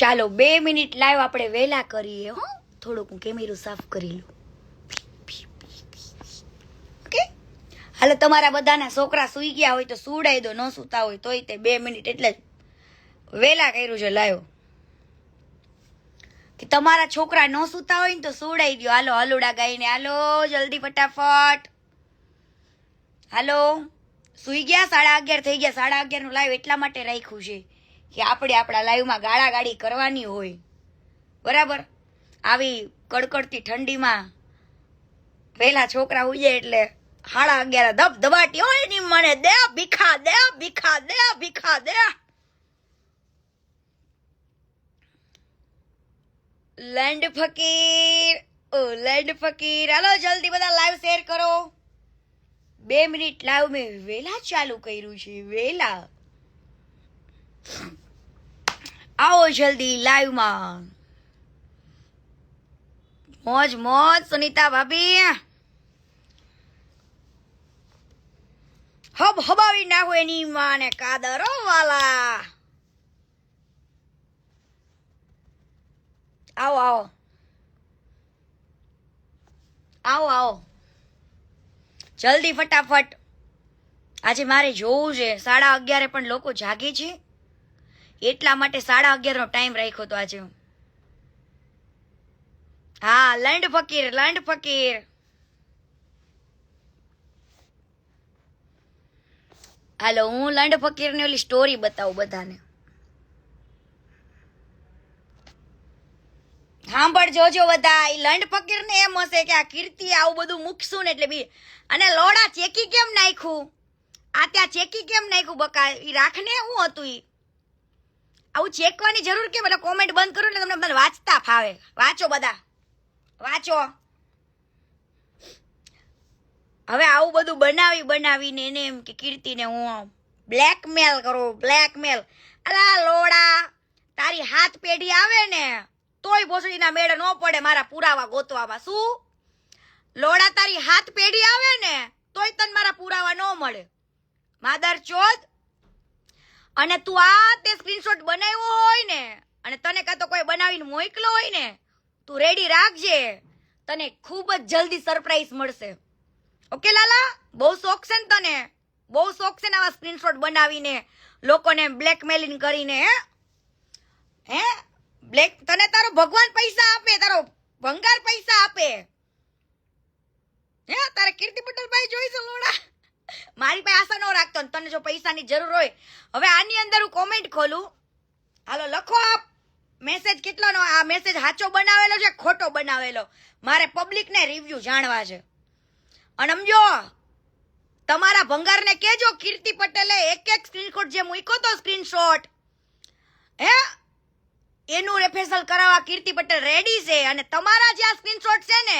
ચાલો 2 minute live આપણે વહેલા કરીએ. હો થોડુંક હું કેમેરું સાફ કરી લઉં. ઓકે હાલો, તમારા બધાના છોકરા સૂઈ ગયા હોય તો સુડાઈ દો, ન સૂતા હોય તોય તે 2 મિનિટ એટલે વહેલા કર્યું છે લાઈવ. કે તમારા છોકરા ન સૂતા હોય ને તો સુડાઈ દો. હાલો હલુડા ગાઈને હાલો જલ્દી ફટાફટ. હાલો સુઈ ગયા? 11:30 થઈ ગયા. 11:30 નું લાઈવ એટલા માટે રાખ્યું છે કે આપણે આપણા લાઈવમાં ગાળાગાળી કરવાની હોય, બરાબર? આવી કડકડતી ઠંડીમાં વહેલા છોકરા ઉજે એટલે 11:30 ધબધબાટી હોય ની મને દે ભીખા દે ભીખા દે ભીખા દે. લેન્ડ ફકીર, ઓ લેન્ડ ફકીર, હાલો જલ્દી બધા લાઈવ શેર કરો. 2 મિનિટ લાઈવ મેં વેલા ચાલુ કર્યું છે, વેલા. આવો જલ્દી લાઈવમાં. મોજ મોજ સુનીતા ભાભી, હબ હબાવી નાખો એની માને કાદરો વાલા. આવો આવો આવો આવો જલ્દી ફટાફટ. આજે મારે જોવું છે 11:30 પણ લોકો જાગે છે, એટલા માટે 11:30 નો ટાઈમ રાખ્યો તો આજે. હા લંડ ફકીર, લંડ ફકીર. હાલો હું લંડ ફકીર ની ઓલી સ્ટોરી બતાવું બધાને. સાંભળજો જો બધા. ઈ લંડ ફકીર ને એમ હશે કે આ કીર્તિ આવું બધું મૂકશું ને એટલે બી. અને લોડા ચેકી કેમ નાખ્યું? આ ત્યાં ચેકી કેમ નાખ્યું બકા? ઈ રાખને શું હતું? ઈ આવું ચેકવાની જરૂર કેમ? એટલે કોમેન્ટ બંધ કરો એટલે તમને બધા વાંચતા ફાવે. વાંચો બધા, વાંચો. હવે આવું બધું બનાવીને એને એમ કે કીર્તિને હું બ્લેકમેલ કરું, બ્લેકમેલ. અલા લોડા, તારી હાથ પેઢી આવે ને તોય ભોસડીના મેળે ન પડે મારા પુરાવા ગોતવામાં. શું લોડા, તારી હાથ પેઢી આવે ને તોય તને મારા પુરાવા ન મળે, માદર ચોદ. અને તું આ તે સ્ક્રીનશોટ બનાવ્યો હોય ને અને તને કાં તો કોઈ બનાવીને મોકલો હોય ને, તું રેડી રાખજે, તને ખૂબ જ જલ્દી સરપ્રાઈઝ મળશે. ઓકે લાલા, બહુ શોખ છે ને તને? બહુ શોખ છે ને આવા સ્ક્રીનશોટ બનાવીને લોકોને બ્લેકમેલિંગ કરીને? હે બ્લેક? તને તારો ભગવાન પૈસા આપે, તારો ભંગાર પૈસા આપે. હે તારે કીર્તિ પટેલ ભાઈ જોઈશું લોડા? મારી પાસે આશા ન રાખતો. તને જો પૈસાની જરૂર હોય, હવે આની અંદર હું કોમેન્ટ ખોલું. હાલો લખો આપ મેસેજ કેટલાનો. આ મેસેજ સાચો બનાવેલો છે ખોટો બનાવેલો? મારે પબ્લિકને રિવ્યુ જાણવા છે. અને સમજો તમારા ભંગારને કેજો કીર્તિ પટેલે એક સ્ક્રીનશોટ જે મૂક્યો તો સ્ક્રીનશોટ, હે એનું રેફેસલ કરાવવા કીર્તિ પટેલ રેડી છે. અને તમારા જે આ સ્ક્રીનશોટ છે ને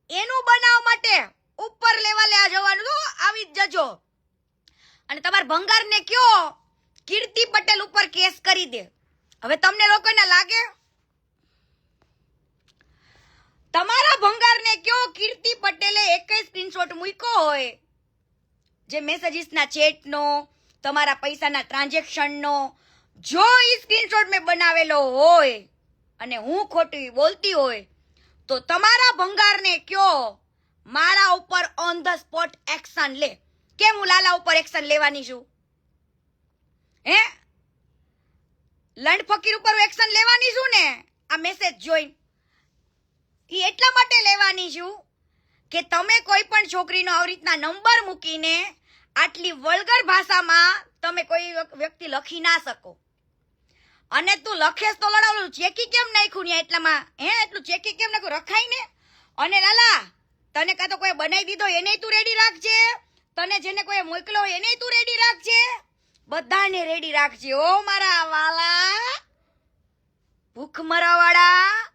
એનું બનાવવા માટે ઉપર લેવલે આ જવાનું તો આવી જ જજો. અને તમારા ભંગારને કયો કીર્તિ પટેલ ઉપર કેસ કરી દે. હવે તમને લોકોને લાગે? તમારા ભંગારને કયો કીર્તિ પટેલે એક સ્ક્રીનશોટ મૂક્યો હોય જે મેસેજીસના ચેટનો, તમારા પૈસાના ટ્રાન્ઝેક્શનનો, જો ઈ સ્ક્રીનશોટ મેં બનાવેલો હોય અને હું ખોટી બોલતી હોય તો તમારા ભંગારને કયો મારા ઉપર ઓન ધ સ્પોટ એક્શન લે. કેમ હું લાલા ઉપર એક્શન લેવાની છું? હે લંડ ફકીર ઉપર એક્શન લેવાની છું ને આ મેસેજ જોઈ? એ એટલા માટે લેવાની છું કે તમે કોઈ પણ છોકરીનો આવી રીતના નંબર મૂકીને આટલી વલ્ગર ભાષામાં તમે કોઈ વ્યક્તિ લખી ના શકો. અને તું લખેસ તો લડાવલું ચેકી કેમ નાખ્યું ને એટલામાં? હે એટલું ચેકી કેમ નાખ્યું? રખાય ને. અને લાલા તને કાં તો કોઈ બનાવી દીધો એને તું રેડી રાખજે, તને જેને કોઈ મોકલો એને તું રેડી રાખજે, બધાને રેડી રાખજે. ઓ મારા વાલા ભૂખ મરાવાળા,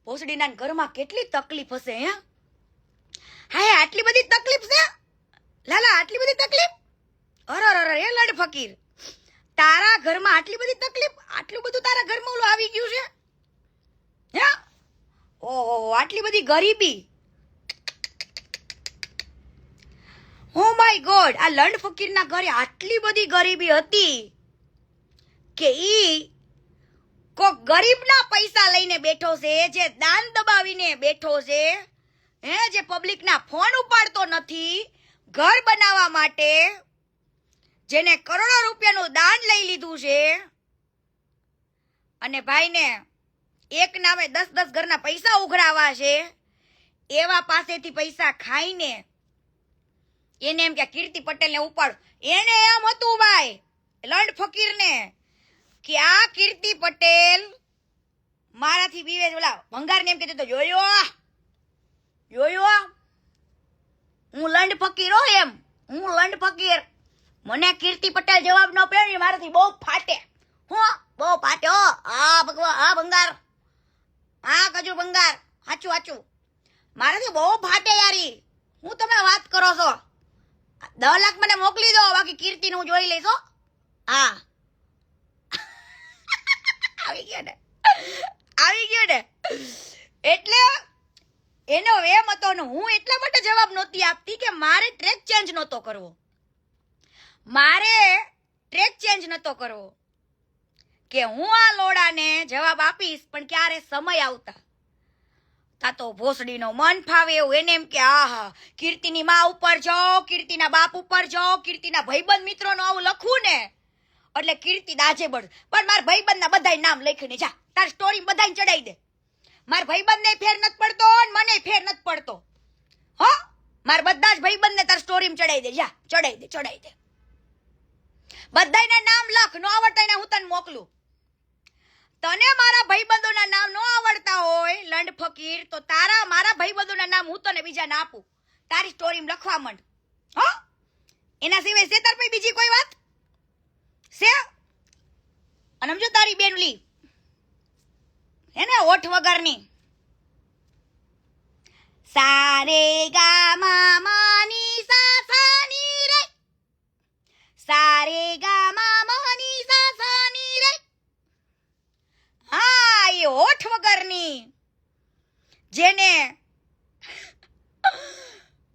ભોસડીના ઘરમાં કેટલી તકલીફ હશે? હે હા આટલી બધી તકલીફ છે લાલા? આટલી બધી તકલીફ? અરે એ લડ ફકીર, તારા ઘરમાં આટલી બધી તકલીફ? આટલું બધું તારા ઘરમાં ઓલું આવી ગયું છે? હે ઓહો આટલી બધી ગરીબી? ઓ માય ગોડ, આ લંડ ફકીરના ઘરે આટલી બધી ગરીબી હતી કે ઈ કોક ગરીબના પૈસા લઈને બેઠો છે, જે દાન દબાવીને બેઠો છે, જે પબ્લિકના ફોન ઉપાડતો નથી ઘર બનાવવા માટે, જેને કરોડો રૂપિયાનું દાન લઈ લીધું છે, અને ભાઈને એક નામે 10-10 ઘરના પૈસા ઉઘરાવા છે, એવા પાસેથી પૈસા ખાઈને એને એમ કે કીર્તિ પટેલને ઉપાડ. એને એમ હતું ભાઈ લંડ ફકીરને કે આ કીર્તિ પટેલ મારાથી બીવે. ઓલા ભંગારને એમ કહેતો જોયો હું લંડ ફકીર હો, એમ હું લંડ ફકીર, મને કીર્તિ પટેલ જવાબ ન પડે મારાથી બહુ ફાટે, હું બહુ ફાટે હો. હા ભગવાન, હા ભંગાર, હા કજુ ભંગાર, હાચું મારાથી બહુ ફાટે યારી. હું તમે વાત કરો છો, 10 લાખ મને મોકલી દો, બાકી કીર્તિને હું જોઈ લઈશ. હા આવી ગયો ને. એટલે એનો એમ હતો ને હું એટલા માટે જવાબ નહોતી આપતી કે મારે ટ્રેક ચેન્જ નહોતો કરવો, કે હું આ લોડાને જવાબ આપીશ પણ ક્યારે સમય આવતા તા તો ભોસડીનો મન ફાવે એવું એને એમ કે આહા કીર્તિની માં ઉપર જાઓ, કીર્તિના બાપ ઉપર જાઓ, કીર્તિના ભાઈબંધ મિત્રોનું આવું લખવું ને એટલે કીર્તિ દાજે બળ. પણ મારા ભાઈબંધના બધાય નામ લખીને જા તાર સ્ટોરી બધાને ચડાઈ દે. મારા ભાઈબંધને ફેર નથી પડતો અને મને ફેર નથી પડતો. હો મારા બધા જ ભાઈબંધને તાર સ્ટોરીમાં ચડાઈ દે, જા ચડાઈ દે. બધાયના નામ લખ, ન આવડતા એને હું તને મોકલું. તને મારા ભાઈબંધોના નામ ન આવડતા હોય લંડ ફકીર, તો તારા મારા ભાઈબંધોના નામ હું તને બીજાને આપું, તારી સ્ટોરીમાં લખવા માંડ. હો એના સિવાય છે તાર પછી બીજી કોઈ વાત છે? અને સમજો તારી બેનલી એને ઓઠ વગરની સારે ગા માની સાસાની રે, સારે ગા માની સાસાની રે. હા એ ઓઠ વગરની જેને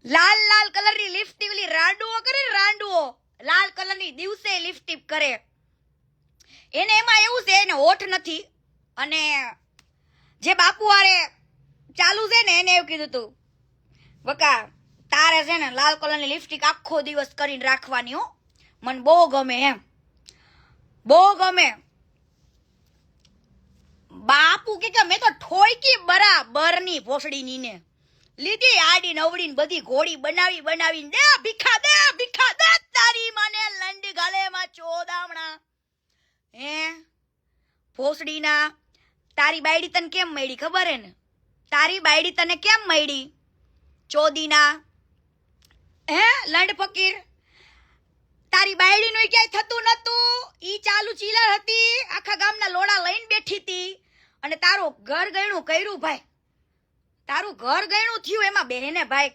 લાલ કલરની લિપસ્ટિક, ઓલી રાંડુઓ કરે, રાંડુઓ લાલ કલરની દિવસે લિપસ્ટિક કરે, એને એમાં એવું છે એને હોઠ નથી. અને જે બાપુ હારે ચાલુ છે ને એને એવું કીધું તું બકા તારે છે ને લાલ કલરની લિપસ્ટિક આખો દિવસ કરીને રાખવાની હો, મને બહુ ગમે, એમ બહુ ગમે. બાપુ કે મેં તો ઠોયકી બરાબરની ભોસડીની ને લીધી આડી નવડી બધી ઘોડી બનાવીને દે ભીખા દે તારી મને લંડ ગાલેમાં ચોદામણા. હે ભોસડીના તારી બાયડી તને કેમ મળી ખબર હે ને? તારી બાયડી તને કેમ મળી ચોદીના? હે લંડ ફકીર તારી બાયડીનું ક્યાંય થતું નતું, ઈ ચાલુ ચીલર હતી, આખા ગામના લોડા લઈને બેઠી હતી, અને તારું ઘર ગયણું કર્યું ભાઈ, તારું ઘર ગયણું થયું એમાં બહેને ભાઈ.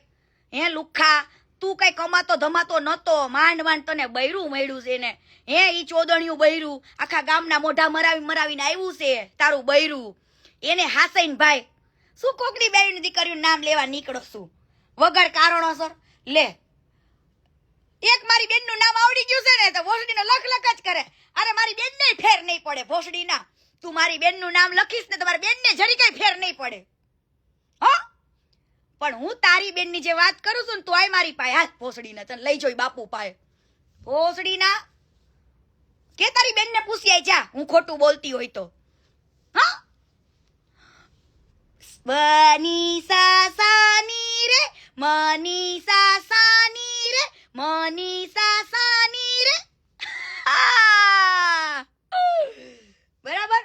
હે લુખા તું કઈ કમાતો ધમાતો નતો, માંડ તને બૈરું મળ્યું છે ને, હે ઈ ચોદણિયું બૈરું આખા ગામના મોઢા મરાવીને આવ્યું છે તારું બૈરું, એને હાસઈને ભાઈ શું કોકની બેયની દીકરીનું નામ લેવા નીકળો છું વગર કારણોસર? લે એક મારી બેનનું નામ આવડી ગયું છે ને તો ભોસડીનો લખ જ કરે. અરે મારી બેનને ફેર નહીં પડે ભોસડીના, તું મારી બેનનું નામ લખીશ ને તમારી બેનને જરી કઈ ફેર નહીં પડે. હો પણ હું તારી બેનની જે વાત કરું છું ને તો આય મારી પાસે હાથ ભોસડીને તને લઈ જોઈ બાપુ પાસે. ભોસડીના કે તારી બેનને પૂછી આય જા હું ખોટું બોલતી હોય તો. હા બની સાસાની રે, મની સાસાની રે, મની સાસાની રે. બરાબર.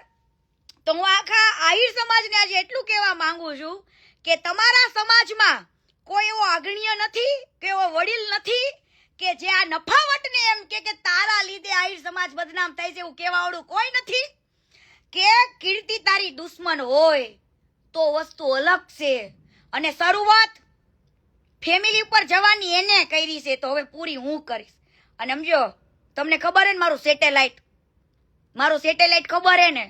તો હું આખા આહિર સમાજને આજે એટલું કહેવા માંગુ છું કે તમારા સમાજમાં કોઈ એવો અગ્રણીય નથી કે એવો વડીલ નથી કે જે આ નફાવટને એમ કે તારા લીધે આહિર સમાજ બદનામ થાય છે એવું કહેવાવાળું કોઈ નથી. કે કીર્તિ તારી દુશ્મન હોય તો વસ્તુ અલગ છે, અને શરૂઆત ફેમિલી ઉપર જવાની એને કરી છે તો હવે પૂરી હું કરીશ. અને સમજો તમને ખબર હે ને મારું સેટેલાઇટ ખબર હે ને,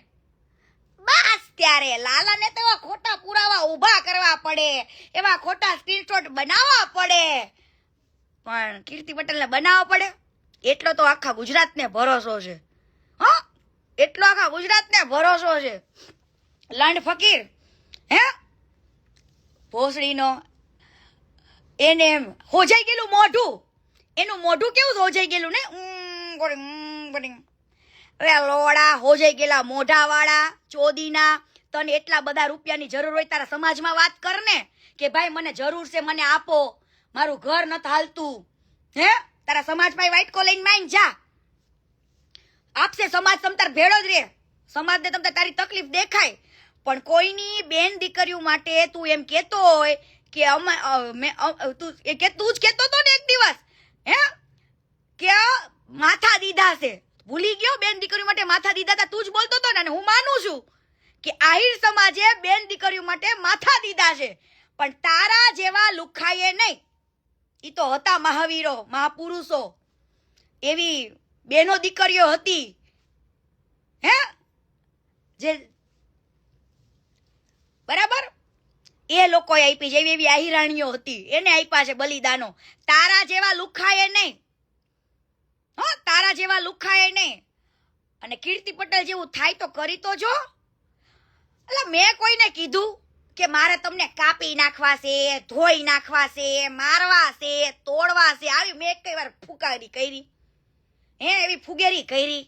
બસ ત્યારે લાલાને તો એવા ખોટા પુરાવા ઊભા કરવા પડે, એવા ખોટા સ્ક્રીનશોટ બનાવવા પડે, પણ કીર્તિ પટેલને બનાવવા પડે એટલો તો આખા ગુજરાતને ભરોસો છે. હા એટલો આખા ગુજરાતને ભરોસો છે. લંડ ફકીર હે ભોસડીનો એને એમ હોજાઈ ગયેલું મોઢું, એનું મોઢું કેવું હોજાઈ ગયેલું ને હવે લોડા હોજાઈ ગયેલા મોઢાવાળા ચોદીના. તને એટલા બધા રૂપિયાની જરૂર હોય તારા સમાજમાં વાત કર ને કે ભાઈ મને જરૂર છે, મને આપો, મારું ઘર નથી હાલતું. હે તારા સમાજમાં વ્હાઈટ કોલિંગ માં જા, આપશે સમાજ તમતાર ભેળો જ રે, સમાજને તમતાર તારી તકલીફ દેખાય. પણ કોઈની બેન દીકરીઓ માટે તું એમ કેતો હોય કે તું જ કેતો તો ને એક દિવસ હે કે માથા દીધા છે, ભૂલી ગયો બેન દીકરીઓ માટે માથા દીધા હતા, તું જ બોલતો હતો ને. હું માનું છું કે આહિર સમાજે બેન દીકરીઓ માટે માથા દીધા છે, પણ તારા જેવા લુખાઈએ નહીં. ઈ તો હતા મહાવીરો મહાપુરુષો, એવી બેનો દીકરીઓ હતી હે જે બરાબર એ લોકોએ આપી, જેવી એવી આહિરાણીઓ હતી એને આપ્યા છે બલિદાનો. તારા જેવા લુખાએ નહીં, હા તારા જેવા લુખાએ નહીં. અને કીર્તિ પટેલ જેવું થાય તો કરી તો જો. એટલે મેં કોઈને કીધું કે મારે તમને કાપી નાખવા છે, ધોઈ નાખવા છે, મારવા છે, તોડવા છે, આવી મેં કઈ વાર ફુકારી કરી હે, એવી ફુગેરી કરી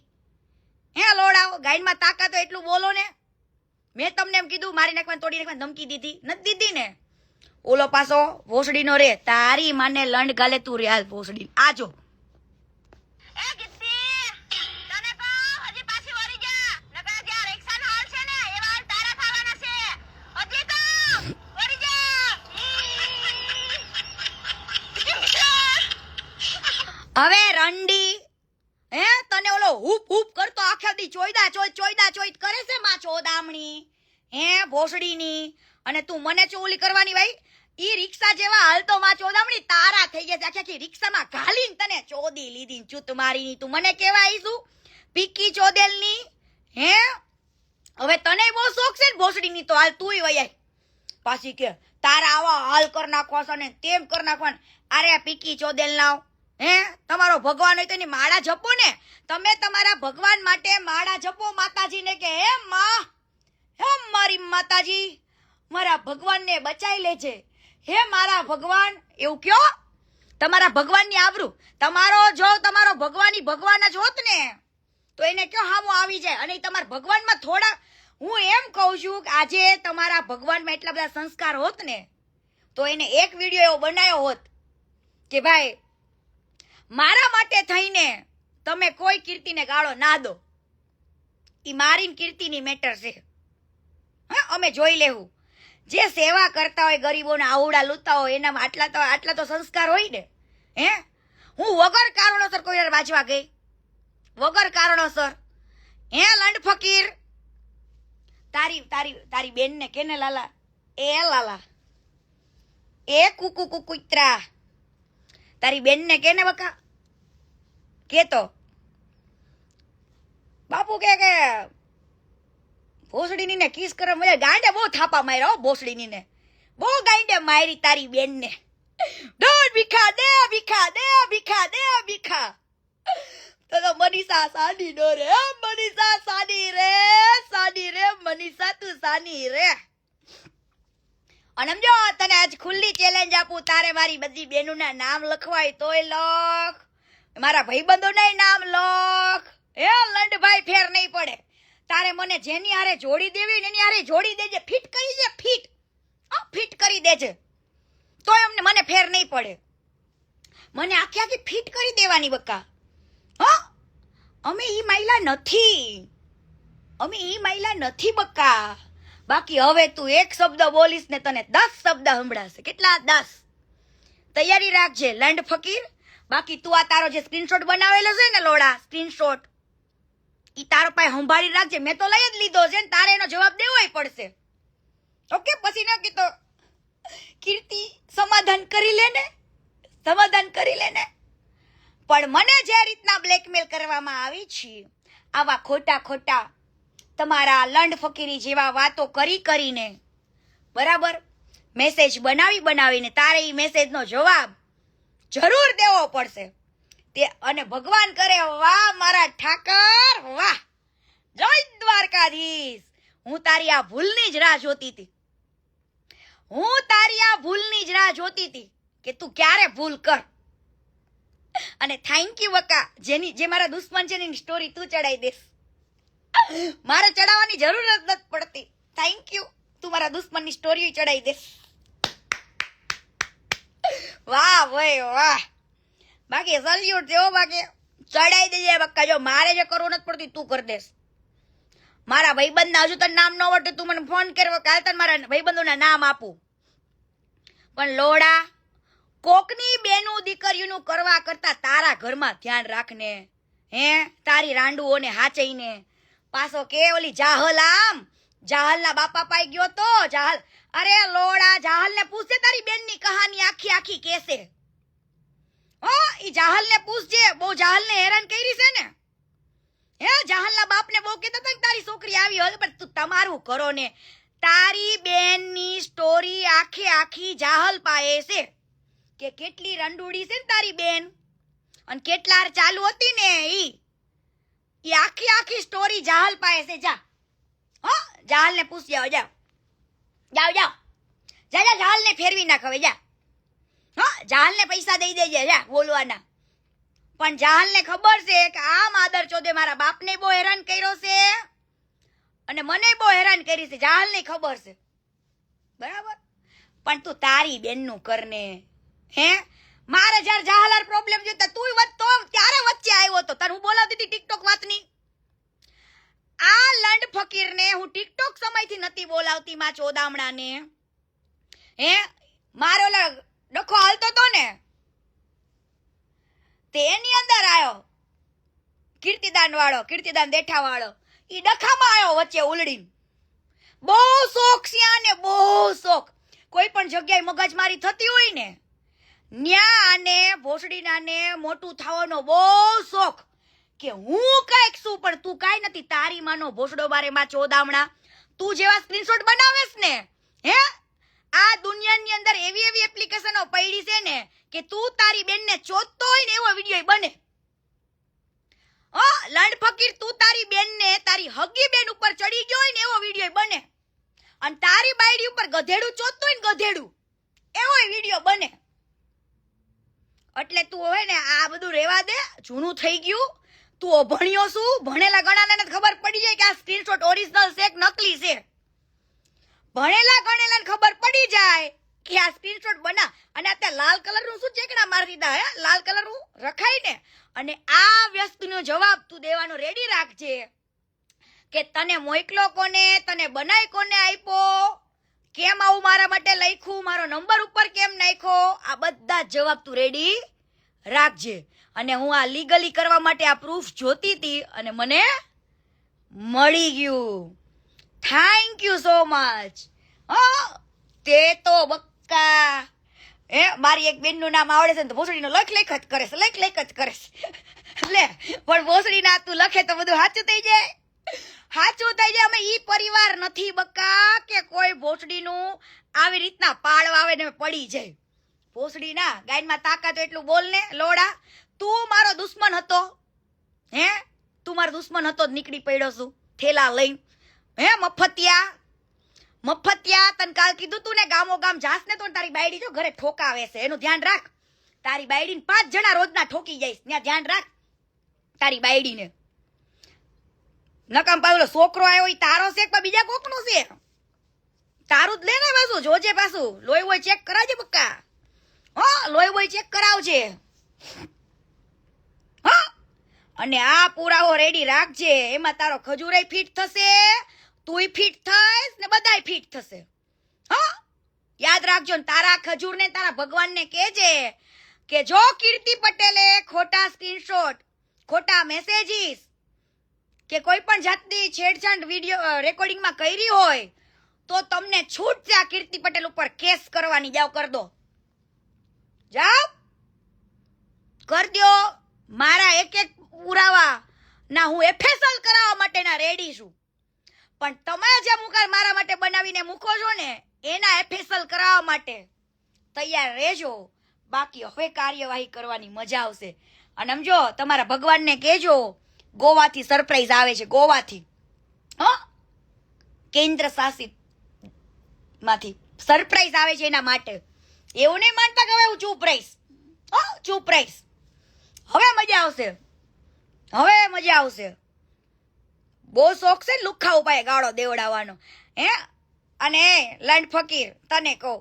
હે? લોડાઓ ગાયનમાં તાકાત હોય એટલું બોલો ને. મેં તમને એમ કીધું મારી નાખવાની તોડી નાખવાની ધમકી દીધી નથી દીધી ને? ઓલો પાછો ભોસડીનો રે, તારી માને લંડ ગાલે તું રે હાલ ભોસડી. આજો હવે રંડી હે તને ઓલો હુપ હુપ કરતો આખા દી ચોયદા ચોઈદ કરે છે માં ચોદામણી હે ભોસડીની. અને તું મને ચોલી કરવાની ભાઈ, ઈ રિક્ષા જેવા હાલતો માં ચોદામણી તારા થઈ ગયા છે. આખી રિક્ષામાં ઘાલીને તને ચોદી લીધી ચૂત મારીની. તું મને કેવા આવીશું પીકી ચોદેલની હે? હવે તને બહુ શોખ છે ને ભોસડીની, તો હાલ તુંય વૈયા પાછી કે તારા આવા હાલ કર નાખવા છે ને તેમ કર નાખવા. અરે પીકી ચોદેલ લાવ હે, તમારો ભગવાન હોય તો એની માળા જપો ને. તમે તમારા ભગવાન માટે માળા જપો માતાજીને કે હે માં, હે મારી માતાજી મારા ભગવાનને બચાઈ લેજે, હે મારા ભગવાન. એવું કયો તમારા ભગવાનની આબરૂ. તમારો ભગવાન જ હોત ને તો એને કયો હામો આવી જાય. અને તમારા ભગવાનમાં થોડા, હું એમ કહું છું કે આજે તમારા ભગવાનમાં એટલા બધા સંસ્કાર હોત ને તો એને એક વિડીયો એવો બનાવ્યો હોત કે ભાઈ મારા માટે થઈને તમે કોઈ કીર્તિને ગાળો ના દો. ઈ મારી કીર્તિની મેટર છે. હા અમે જોઈ લેવું. જે સેવા કરતા હોય ગરીબોને આવડા લૂતા હોય એનામાં આટલા તો સંસ્કાર હોય ને હે? હું વગર કારણોસર કોઈ વાંચવા ગઈ, વગર કારણોસર હે? લંડ ફકીર તારી બેન ને કેને લાલા, એ લાલા, એ કુકુ કુતરા, તારી બેન ને કેને બકા કેતો બાપુ કે ભોસડીની ને કિસ કરે. મને ગાંડે બહુ થાપા માર્યા હો, ભોસડીની ને બહુ ગાંડે મારી તારી બેન ને. ડોન ભીખા દે ભીખા દે ભીખા દે ભીખા. તો મનીષા સાની નો રે, મનીષા સાની રે મનીષા તું સાની રે. અને સમજો તને આજ ખુલ્લી ચેલેન્જ આપું, તારે મારી બધી બેનોના નામ લખવાય તોય લખ, મારા ભાઈબંધોના નામ લખ હે? લંડભાઈ ફેર નહીં પડે. તારે મને જેની હારે જોડી દેવી ને એની હારે જોડી દેજે, ફિટ કરી દે, ફિટ કરી દેજે તોય અમને મને ફેર નહીં પડે. મને આખી ફિટ કરી દેવાની બકા. હા અમે ઈ માયલા નથી બકા. બાકી હવે તું એક શબ્દ બોલીશ ને તને 10 શબ્દ સંભળાશે. કેટલા? 10. તૈયારી રાખજે લંડ ફકીર. બાકી તું આ તારો જે સ્ક્રીનશોટ બનાવેલો છે ને લોડા, સ્ક્રીનશોટ ઈ તારો પાસે સંભાળી રાખજે. મેં તો લઈ જ લીધો છે ને તારે એનો જવાબ દેવોય પડશે. ઓકે? પછી ના કીધો કીર્તિ સમાધાન કરી લે ને. પણ મને જે રીતના બ્લેકમેલ કરવામાં આવી છે, આવા ખોટા તમારા લંડ ફકીરી જેવા વાતો કરીને બરાબર મેસેજ બનાવીને તારે ઈ મેસેજનો જવાબ જરૂર દેવો પડશે. તે અને ભગવાન કરે વાહ મારા ઠાકર વાહ, જય દ્વારકાધીશ. હું તારી આ ભૂલની જ રાહ જોતી હતી. હું તારી આ ભૂલની જ રાહ જોતી હતી કે તું ક્યારે ભૂલ કર. અને થેન્ક યુ બકા, જે મારા દુશ્મન છે એની સ્ટોરી તું ચડાવી દેસ. મારે ચડાવવાની જરૂર જ નથી પડતી. થેન્ક યુ, તું મારા દુશ્મનની સ્ટોરી ચડાવી દેસ. વાહ ભાઈ વાહ. બાકી સલ્યુટ છે હો. બાકી ચડાવી દેજે બક્કા. જો મારે જે કરવું નથી પડતું તું કરી દેસ. મારા ભાઈબંધના હજુ તને નામ ન આવડતું તું મને ફોન કર્યો, કાલ તને મારા ભાઈબંધોના નામ આપું. પણ લોડા, કોકની બેનું દીકરીઓનું કરવા કરતા તારા ઘરમાં ધ્યાન રાખને. હે, તારી રાંડુઓને હાચઈને પાછો કે ઓલી જાહલ, આમ જાહલના બાપા પાઈ ગયો તો જાહલ. અરે લોડા, જાહલને પૂછે તારી બેનની કહાની આખી આખી કેસે. હો, ઈ જાહલને પૂછજે. બહુ જાહલને હેરાન કરી છે ને. હે, જાહલના બાપને બહુ કહેતા હતા કે તારી છોકરી આવી હોય, પણ તું તમારું કરો ને. તારી બેનની સ્ટોરી આખે આખી જાહલ પાએ છે કે કેટલી રંડુડી છે ને તારી બેન, અને કેટલા ચાલુ હતી ને ઈ આખી આખી સ્ટોરી જાહલ પાએ છે. જા હો, જાહલને પૂછી આવો. જાઓ જાઓ જાઓ જા જા, જાહલને ફેરવી નાખ હવે. જા હો, જાહલને પૈસા દઈ દેજે જા બોલવાના. પણ જાહલને ખબર છે કે આ માદર ચોદે મારા બાપને બહુ હેરાન કર્યો છે અને મને બહુ હેરાન કરી છે. જાહલને ખબર છે બરાબર. પણ તું તારી બેનનું કરને. હે, મારે જ્યારે જાહલાર પ્રોબ્લેમ જોતા તું તો ત્યારે વચ્ચે આવ્યો તો. તને હું બોલાવતી હતી ટિકટોક વાતની. આ લંડ ફકીરને હું ટિકટોક સમયથી નથી બોલાવતી, માં ચોદામણાને. હે, મારો ડખો હાલતો તો ને તેની અંદર આવ્યો કીર્તિદાન વાળો, કીર્તિદાન દેઠા વાળો. ઈ ડખામાં આવ્યો વચ્ચે ઉલડીને. બહુ શોખ છે આને, બહુ શોખ. કોઈ પણ જગ્યાએ મગજમારી થતી હોય ને ન્યા આને ભોસડીનાને મોટું થવાનો બહુ શોખ કે હું કઈક શું, પણ તું કાઈ નથી. તારી માનો ભોસડો બારે માં ચોદામણા. તું જેવા સ્ક્રીનશોટ બનાવેસ ને, હે, આ દુનિયાની અંદર એવી એવી એપ્લિકેશનો પડી છે ને કે તું તારી બેનને ચોદતો હોય ને એવો વિડીયો બને. લંડ ફકીર, તું તારી બેનને તારી હગી બેન ઉપર ચડી ગયો હોય ને એવો વિડીયો બને. અને તારી બાયડી ઉપર ગધેડું ચોદતો હોય ને ગધેડું એવો વિડીયો બને. એટલે તું હોય ને આ બધું રેવા દે, જૂનું થઈ ગયું. તું અભણ્યો શું? ભણેલા ગણાને ખબર પડી જાય કે આ સ્ક્રીનશોટ ઓરિજિનલ છે કે નકલી છે. ભણેલા ગણેલાને ખબર પડી જાય કે આ સ્ક્રીનશોટ બના. અને અત્યારે લાલ કલરનું શું ચેકડા મારી દીધા. હે, લાલ કલરનું રખાય ને. અને આ વ્યસ્તનો જવાબ તું દેવાનો રેડી રાખજે કે તને મોકલો કોને, તને બનાય કોને આપ્યો, કેમ આવું મારા માટે લખ્યું, મારો નંબર ઉપર કેમ નાખ્યો. આ બધા જવાબ તું રેડી રાખજે. અને હું આ લીગલી કરવા માટે આ પ્રૂફ જોતી હતી અને મને મળી ગયું. Thank you so much. તે તો બક્કા. હે, મારી એક બેનનું નામ આવડે છે ને તો ભોસડીનો લખ જ કરે છે, લખ જ કરે છે. લે, પણ ભોસડીના તું લખે તો બધું સાચું થઈ જાય. સાચું થઈ જાય. અમે ઈ પરિવાર નથી બક્કા કે કોઈ ભોસડીનું આવી રીતના પાડવા આવે ને પડી જાય. ભોસડીના ગાયનમાં તાકાત એટલું બોલ ને લોડા. તું મારો દુશ્મન હતો. હે, તું મારો દુશ્મન હતો જ નીકળી પડ્યો છું થેલા લઈ. હે, મફતિયા તને કાલ કીધું તું ને ગામો ગામ જાસ ને તો તારી બાયડી જો ઘરે ઠોકાવે છે, એનું ધ્યાન રાખ. તારી બાયડીને 5 જણા રોજના ઠોકી જઈશ, ત્યાં ધ્યાન રાખ તારી બાયડીને. નકામ પાછો છોકરો આવ્યો ઈ તારો છે કે બીજા કોકનો છે? તારું જ લે ને પાછું. જોજે પાછું લોહી હોય ચેક કરાવજે બક્કા. લોહી હોય ચેક કરાવજે. અને આ પુરાવો રેડી રાખજે. એમાં તારો ખજૂરે ફિટ થશે, તુંય ફિટ થઈશ ને બધાય ફિટ થશે. યાદ રાખજો. ને તારા ખજૂરને તારા ભગવાનને કહેજે કે જો કીર્તિ પટેલે ખોટા સ્ક્રીનશોટ, ખોટા મેસેજીસ કે કોઈ પણ જાતની છેડછાડ વિડીયો રેકોર્ડિંગમાં કરી હોય તો તમને છૂટ છે આ કીર્તિ પટેલ ઉપર કેસ કરવાની. જાઓ કર દો, જાઓ કર દો. મારા એક એક પુરાવા ના હું એફએસએલ કરાવવા માટેના રેડી છું. પણ તમે જે મારા માટે બનાવીને મૂકો છો ને એના એફએસએલ કરાવવા માટે તૈયાર રહેજો. બાકી હવે કાર્યવાહી કરવાની મજા આવશે. અને સમજો, તમારા ભગવાનને કહેજો ગોવાથી સરપ્રાઈઝ આવે છે. ગોવાથી હા, કેન્દ્ર શાસિત માંથી સરપ્રાઈઝ આવે છે એના માટે. એવું નહીં માનતા કે હવે હું ચૂપ રહીશ. હા, ચૂપ રહીશ. હવે મજા આવશે, હવે મજા આવશે. બહુ શોખ છે લુખ્ખા ઉપાય ગાળો દેવડાવવાનો. હે, અને લંડ ફકીર તને કહું,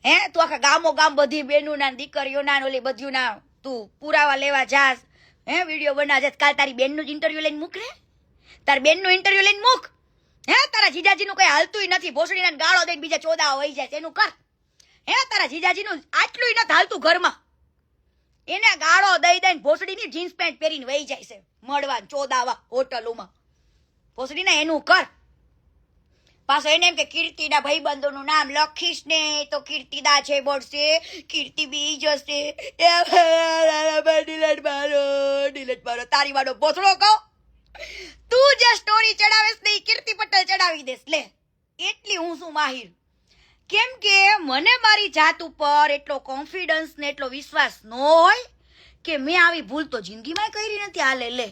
હે, તું આખા ગામો ગામ બધી બેનું ના દીકરીઓના ઓલી બધું ના તું પુરાવા લેવા જાસ. હે, વિડીયો બનાવ જાસ. કાલ તારી બેનનું જ ઇન્ટરવ્યુ લઈને મૂક રે. તારી બેનનું ઇન્ટરવ્યુ લઈને મૂક. હે, તારા જીજાજીનું કઈ હાલતું નથી. ભોસડીના ગાળો દઈને બીજા ચોદા વહી જાય એનું કર. હે, તારા જીજાજીનું આટલું નથી હાલતું ઘરમાં. એને ગાળો દઈ દઈને ભોસડીની જીન્સ પેન્ટ પહેરીને વહી જાય છે મળવા ચોદાવા હોટલોમાં. ભોસડીના એનું કર. પાછો એને એમ કે કીર્તિના ભાઈબંધોનું નામ લખીશ ને તો કીર્તિદા છે બોલશે, કીર્તિ બી જશે. ડિલેટ મારો તારી વાળો ભોસડો કહો. તું જે સ્ટોરી ચડાવેશ ને કીર્તિ પટેલ ચડાવી દેશ. લે, એટલી હું શું માહિર. કેમ કે મને મારી જાત ઉપર એટલો કોન્ફિડન્સ ને એટલો વિશ્વાસ ન હોય કે મેં આવી ભૂલ તો જિંદગીમાં કરી નથી. હાલે લે,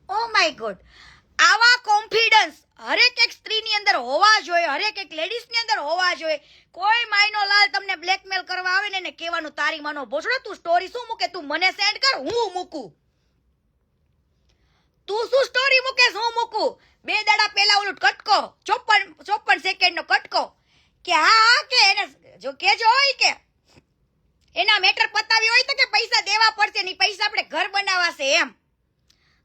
ઓ માય ગોડ. આવા કોન્ફિડન્સ હરેક એક સ્ત્રીની અંદર હોવા જોઈએ, હરેક એક લેડીઝની અંદર હોવા જોઈએ. કોઈ માયનો લાલ તમને બ્લેકમેલ કરવા આવે ને એને કહેવાનું તારી માનો ભોસડો તું સ્ટોરી શું મૂકે, તું મને સેન્ડ કર, હું મૂકું. તું શું સ્ટોરી મૂકે, હું મૂકું. 2 દાડા પહેલા ઓલું કટકો 54 સેકન્ડ નો કટકો કે હા કે એને જો કેજો હોય કે એના મેટર પતાવી હોય તો કે પૈસા દેવા પડશે, ની પૈસા આપણે ઘર બનાવાશે એમ.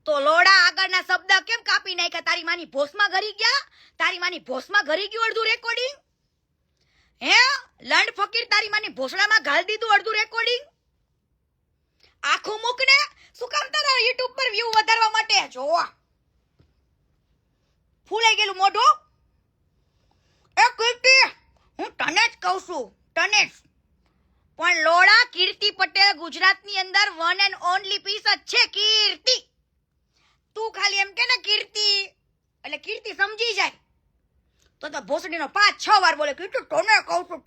તો લોડા આગળના શબ્દ કેમ કાપી નાખ્યા? તારી માની ભોસમાં ઘરી ગયા, તારી માની ભોસમાં ઘરી ગયું અડધું રેકોર્ડિંગ. હે, લંડ ફકીર તારી માની ભોસડામાં ઘાલ દીધું અડધું રેકોર્ડિંગ. આખું મૂક ને. શું કામ તારા યુટ્યુબ પર વ્યૂ વધારવા માટે? જોવા ફૂલાઈ ગયેલું મોઢું. એ કીર્તિ, હું તને જ કહું છું, તને જ. પણ લોડા, કીર્તિ પટેલ ગુજરાતની અંદર વન એન્ડ ઓનલી પીસ જ છે. કીર્તિ, તું ખાલી એમ કે ને કીર્તિ એટલે કીર્તિ સમજી જાય તો ભોસડીનો 5-6 વાર બોલે કીર્તિ તને કહું છું,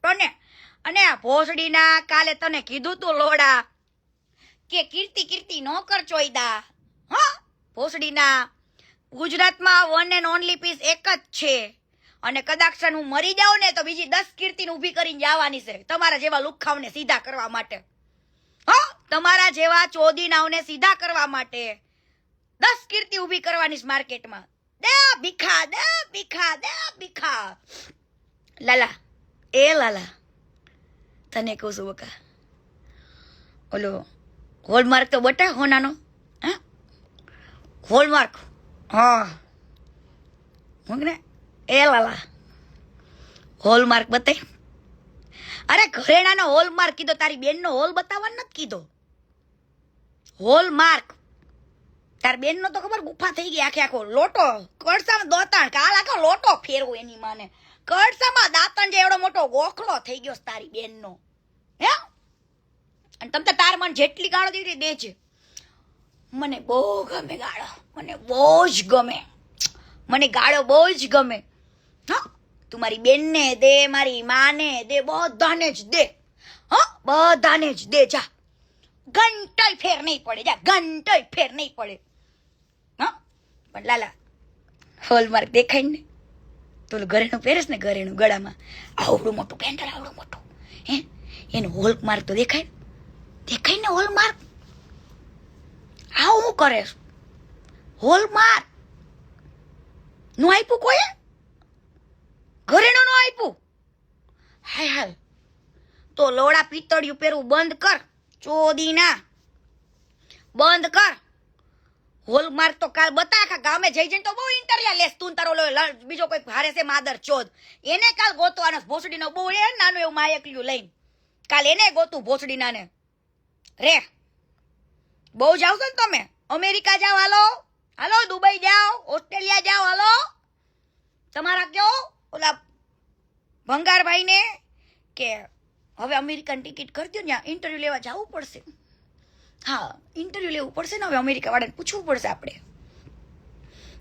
તને. અને આ ભોસડીના કાલે તને કીધું તું લોડા કે કીર્તિ નો કર ચોયદા. હા, ભોસડીના ગુજરાતમાં વન એન્ડ ઓનલી પીસ એક જ છે. અને કદાચ હું મરી જાઉં ને તો બીજી 10 કીર્તિને ઊભી કરીને જવાની છે તમારા જેવા લુખ્ખાઓને સીધા કરવા માટે. હા, તમારા જેવા ચોદીનાઓને સીધા કરવા માટે 10 કીર્તિ ઊભી કરવાની છે માર્કેટમાં. દે ભીખા, દે ભીખા, દે ભીખા. લાલા, એ લાલા, તને કહું છું બકા, ઓલો હોલમાર્ક તો બટા હોનાનો. હા, હોલમાર્ક. હા, હું ને એ લાલા હોલમાર્ક બતાય. અરે ઘરેણાનો હોલમાર્ક કીધો, તારી બેનનો હોલ બતાવવાનો નથી કીધો. હોલમાર્ક. તાર બેનનો તો ખબર ગુફા થઈ ગઈ આખો લોટો કળસામાં દોતાણ કાલ આખો લોટો ફેરવો એની માને. કળસામાં દાંતણ જે એવડો મોટો ગોખલો થઈ ગયો તારી બેનનો. હે, અને તમ તાર મન જેટલી ગાળો દીધી દેજે. મને બહુ ગમે ગાળો, મને બહુ જ ગમે. મને ગાળો બહુ જ ગમે. હા, તું મારી બેનને દે, મારી માને દે, બધાને જ દે. હા, બધાને જ દે. જા, ઘંટાય ફેર નહીં પડે. જા, ઘંટાય ફેર નહીં પડે. હા, પણ લાલા હોલમાર્ક દેખાય ને તો ઘરેણું પહેરેસ ને, ઘરેણું ગળામાં આવડું મોટું પેન્ડલ, આવડું મોટું. હે, એનું હોલમાર્ક તો દેખાય ને હોલમાર્ક. હા, હું કરે હોલમાર્ક નું આપ્યું કોઈ ઘરેણું નું આપ્યું. હાય હાલ તો લોડા પિત્તળિયું પહેરવું બંધ કર, ચોદીના બંધ કર. હોલમાર્ક તો કાલ બતા આખા ગામે જઈ તો બહુ ઇન્ટરવ્યુ લેસ. તું તારો બીજો કોઈ ભારે છે માદર ચોદ, એને કાલ ગોતવાનો. ભોસડીનો બહુ એ નાનું એવું માયકલ્યું લઈને કાલ એને ગોતું ભોસડીના ને રે. બહુ જાવ છો ને તમે, અમેરિકા જાઓ, હાલો દુબઈ જાઓ, ઓસ્ટ્રેલિયા જાઓ, હાલો. તમારા કયો ઓલા ભંગારભાઈ ને કે હવે અમેરિકન ટિકિટ કરી દો, ત્યાં ઇન્ટરવ્યુ લેવા જવું પડશે. હા, ઇન્ટરવ્યુ લેવું પડશે ને હવે અમેરિકા વાળાને પૂછવું પડશે આપણે.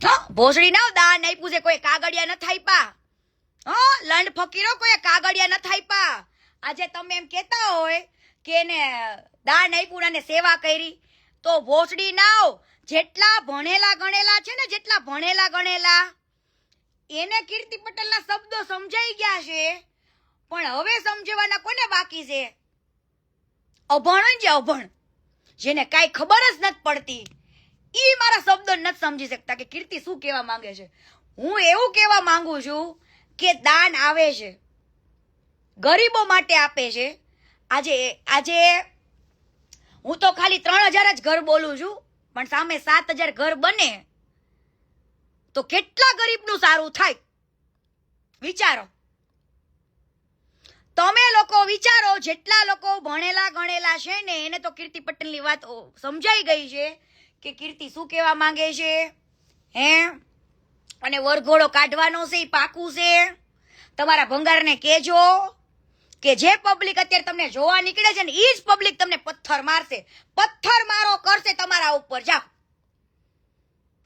હા, ભોસડી ના દાન આપ્યું છે, કોઈ કાગળિયા ન થાયપા. હા, લંડ ફકીરો કોઈ કાગળિયા ન થાયપા. આજે તમે એમ કેતા હોય કે એને દાન આપ્યું ને સેવા કરી તો ભોસડી ના જેટલા ભણેલા ગણેલા છે ને, જેટલા ભણેલા ગણેલા એને કીર્તિ પટેલના શબ્દો સમજાઈ ગયા છે, પણ હવે સમજવાના કોને બાકી છે? અભણ જે અભણ, જેને કાંઈ ખબર જ નથી પડતી, ઈ મારા શબ્દો નથી સમજી શકતા કે કીર્તિ શું કહેવા માંગે છે. હું એવું કહેવા માંગુ છું કે દાન આવે છે, ગરીબો માટે આપે છે. આજે હું તો ખાલી 3000 જ ઘર બોલું છું, પણ સામે 7000 ઘર બને તો કેટલા ગરીબનું સારું થાય? વિચારો, તમે લોકો વિચારો. જેટલા લોકો ભણેલા ગણેલા છે ને એને તો કીર્તિ પટેલની વાત સમજાઈ ગઈ છે કે કીર્તિ શું કહેવા માંગે છે. હે, અને વરઘોડો કાઢવાનો છે એ પાકું છે. તમારા ભંગારને કહેજો કે જે પબ્લિક અત્યારે તમને જોવા નીકળે છે ને એ જ પબ્લિક તમને પથ્થર મારશે, પથ્થર મારો કરશે તમારા ઉપર. જાઓ,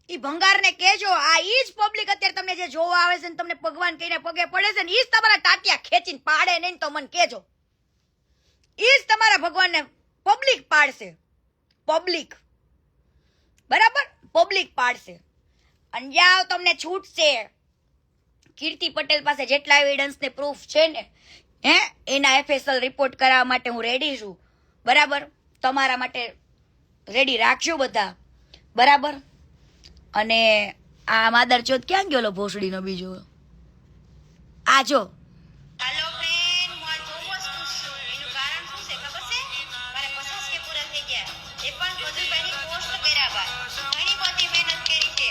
ઈ ભંગારને કહેજો, આ ઈ જ પબ્લિક અત્યારે તમને જે જોવા આવે છે ને તમને ભગવાન કહીને પગે પડે છે ને ઈ જ તમારા ટાટિયા ખેંચીને પાડે નહીં તો મને કહેજો. ઈ જ તમારા ભગવાનને પબ્લિક પાડશે. પબ્લિક, બરાબર, પબ્લિક પાડશે. અને જાઓ, તમને છૂટશે. કીર્તિ પટેલ પાસે જેટલા એવિડન્સ ને પ્રૂફ છે ને એના FSL રિપોર્ટ કરાવવા માટે હું રેડી છું. બરાબર, તમારા માટે રેડી રાખજો બધા. બરાબર. અને આ માદર ચોથ ક્યાં ગયો ભોસડીનો બીજો? આ જો, હેલો ફ્રેન્ડ, હું આ બહુ જ ખુશ છું. એનું કારણ શું છે ખબર છે? મારે 50 કે પૂરા થઈ ગયા. એ પણ ખજૂરભાઈની પોસ્ટ કર્યા બાદ ઘણી બધી મહેનત કરી છે,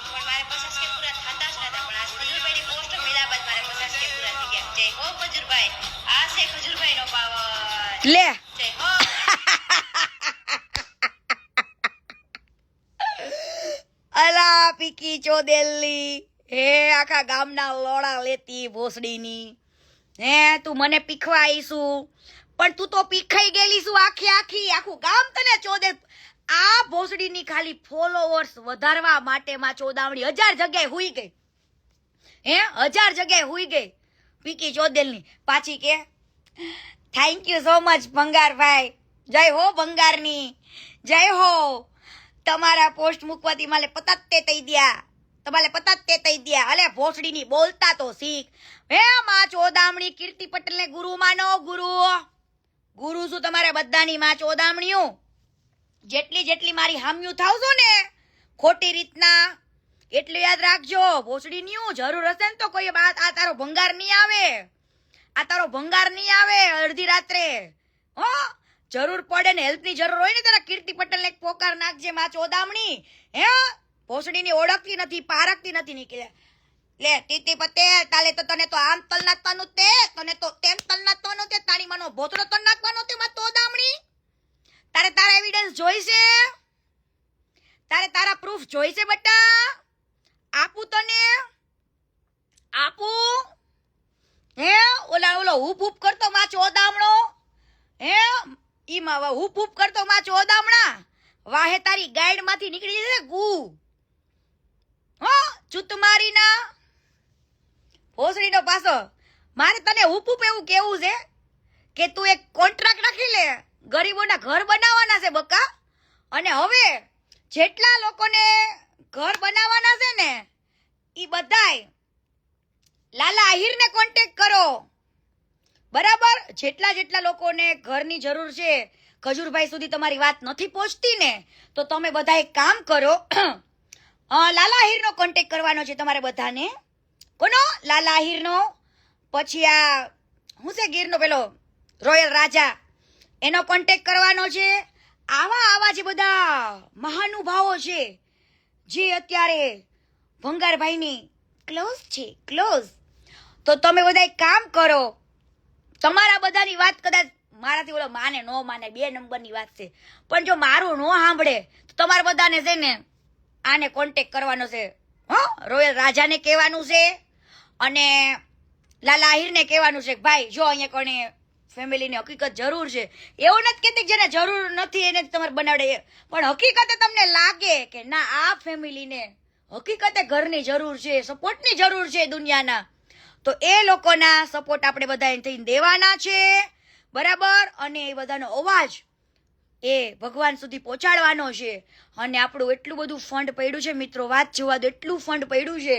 પણ મારે 50 કે પૂરા થતા જ નતા. પણ આજ ખજૂરભાઈની પોસ્ટ મળ્યા બાદ મારે 50 કે પૂરા થઈ ગયા. જય હો ખજૂરભાઈ, આ છે ખજૂરભાઈનો પાવર. લે, જય હો. અલા પીકી ચોદેલી, હે આખા ગામના લોડા લેતી ભોસડીની. હે તું મને પીખવા આવીશું, પણ તું તો પીખાઈ ગયેલી છું આખું ગામ તને ચોદે. આ ભોસડીની ખાલી ફોલોવર્સ વધારવા માટે માં ચોદામણી 1000 જગ્યાએ હુઈ ગઈ. હે 1000 જગ્યાએ હુઈ ગઈ પીકી ચોદેલની. પાછી કે થેન્ક યુ સો મચ ભંગારભાઈ. જય હો ભંગારની, જય હો. તમારા પોસ્ટ મૂકવાથી મારે પતાતે થઈ ગયા, તમારે પતાતે થઈ ગયા. અલે ભોસડીની બોલતા તો શીખ. હે માં ચોદામણી કીર્તિ પટેલને ગુરુ માનો. ગુરુ શું તમારા બધાની માં ચોદામણીઓ? જેટલી મારી હામ્યું થાવ છો ને ખોટી રીતના, એટલું યાદ રાખજો. ભોસડીની જરૂર હશે ને તો કોઈ આ તારો ભંગાર નહીં આવે, આ તારો ભંગાર નહીં આવે અડધી રાત્રે. હો, જરૂર પડે ને હેલ્પની જરૂર હોય ને તારા કીર્તિ પટેલને એક પોકાર નાખજે માં ચોદામણી. હે ભોસડીની ઓળખતી નથી, પારખતી નથી નીકળે. લે ટીટી પટેલ, તાલે તો તને તો આમ તલ નાખવાનું તે, તને તો તેમ તલ નાખવાનું તે, તારી માનો ભોતરો તલ નાખવાનો તે માં ચોદામણી. તારા એવિડન્સ જોઈશે, તારા પ્રૂફ જોઈશે બેટા. આપું તને, આપું. હે ઓલો હુપ કરતો માં ચોદામણો, હે ઈમાં હુપ કરતો માં ચોદામણા વાહે તારી ગાઈડ માંથી નીકળી જશે ગુ. હો ચુતમારીના ભોસડીનો પાસો. મારે તને હુપ એવું કેવું છે કે તું એક કોન્ટ્રાક્ટ રાખી લે, ગરીબોના ઘર બનાવવાના છે બકા. અને હવે જેટલા લોકોને ઘર બનાવવાના છે ને ઈ બધાય લાલા આહિરને કોન્ટેક્ટ કરો. બરાબર, જેટલા લોકોને ઘરની જરૂર છે, ખજૂરભાઈ સુધી તમારી વાત નથી પહોંચતી ને તો તમે બધા એક કામ કરો, લાલા આહિરનો કોન્ટેક્ટ કરવાનો છે તમારે બધાને. કોનો? લાલા આહિરનો. પછી આ હું છે ગીરનો પેલો રોયલ રાજા, એનો કોન્ટેક્ટ કરવાનો છે. આવા જે બધા મહાનુભાવો છે જે અત્યારે ભંગારભાઈની ક્લોઝ છે, ક્લોઝ, તો તમે બધા એક કામ કરો. તમારા બધાની વાત કદાચ મારાથી ઓલો માને ન માને 2 નંબરની વાત છે, પણ જો મારું ન સાંભળે તો તમારે બધાને છે ને આને કોન્ટેક્ટ કરવાનો છે. રોયલ રાજાને કહેવાનું છે અને લાલા આહિરને કહેવાનું છે કે ભાઈ જો અહીંયા કોને ફેમિલીની હકીકત જરૂર છે. એવું નથી કહેતી જેને જરૂર નથી એને તમારે બનાવડે, પણ હકીકતે તમને લાગે કે ના આ ફેમિલીને હકીકતે ઘરની જરૂર છે, સપોર્ટની જરૂર છે દુનિયાના, તો એ લોકોના સપોર્ટ આપણે બધા થઈને દેવાના છે. બરાબર, અને એ બધાનો અવાજ એ ભગવાન સુધી પહોંચાડવાનો છે. અને આપણું એટલું બધું ફંડ પડ્યું છે મિત્રો, વાત જોવા દો, એટલું ફંડ પડ્યું છે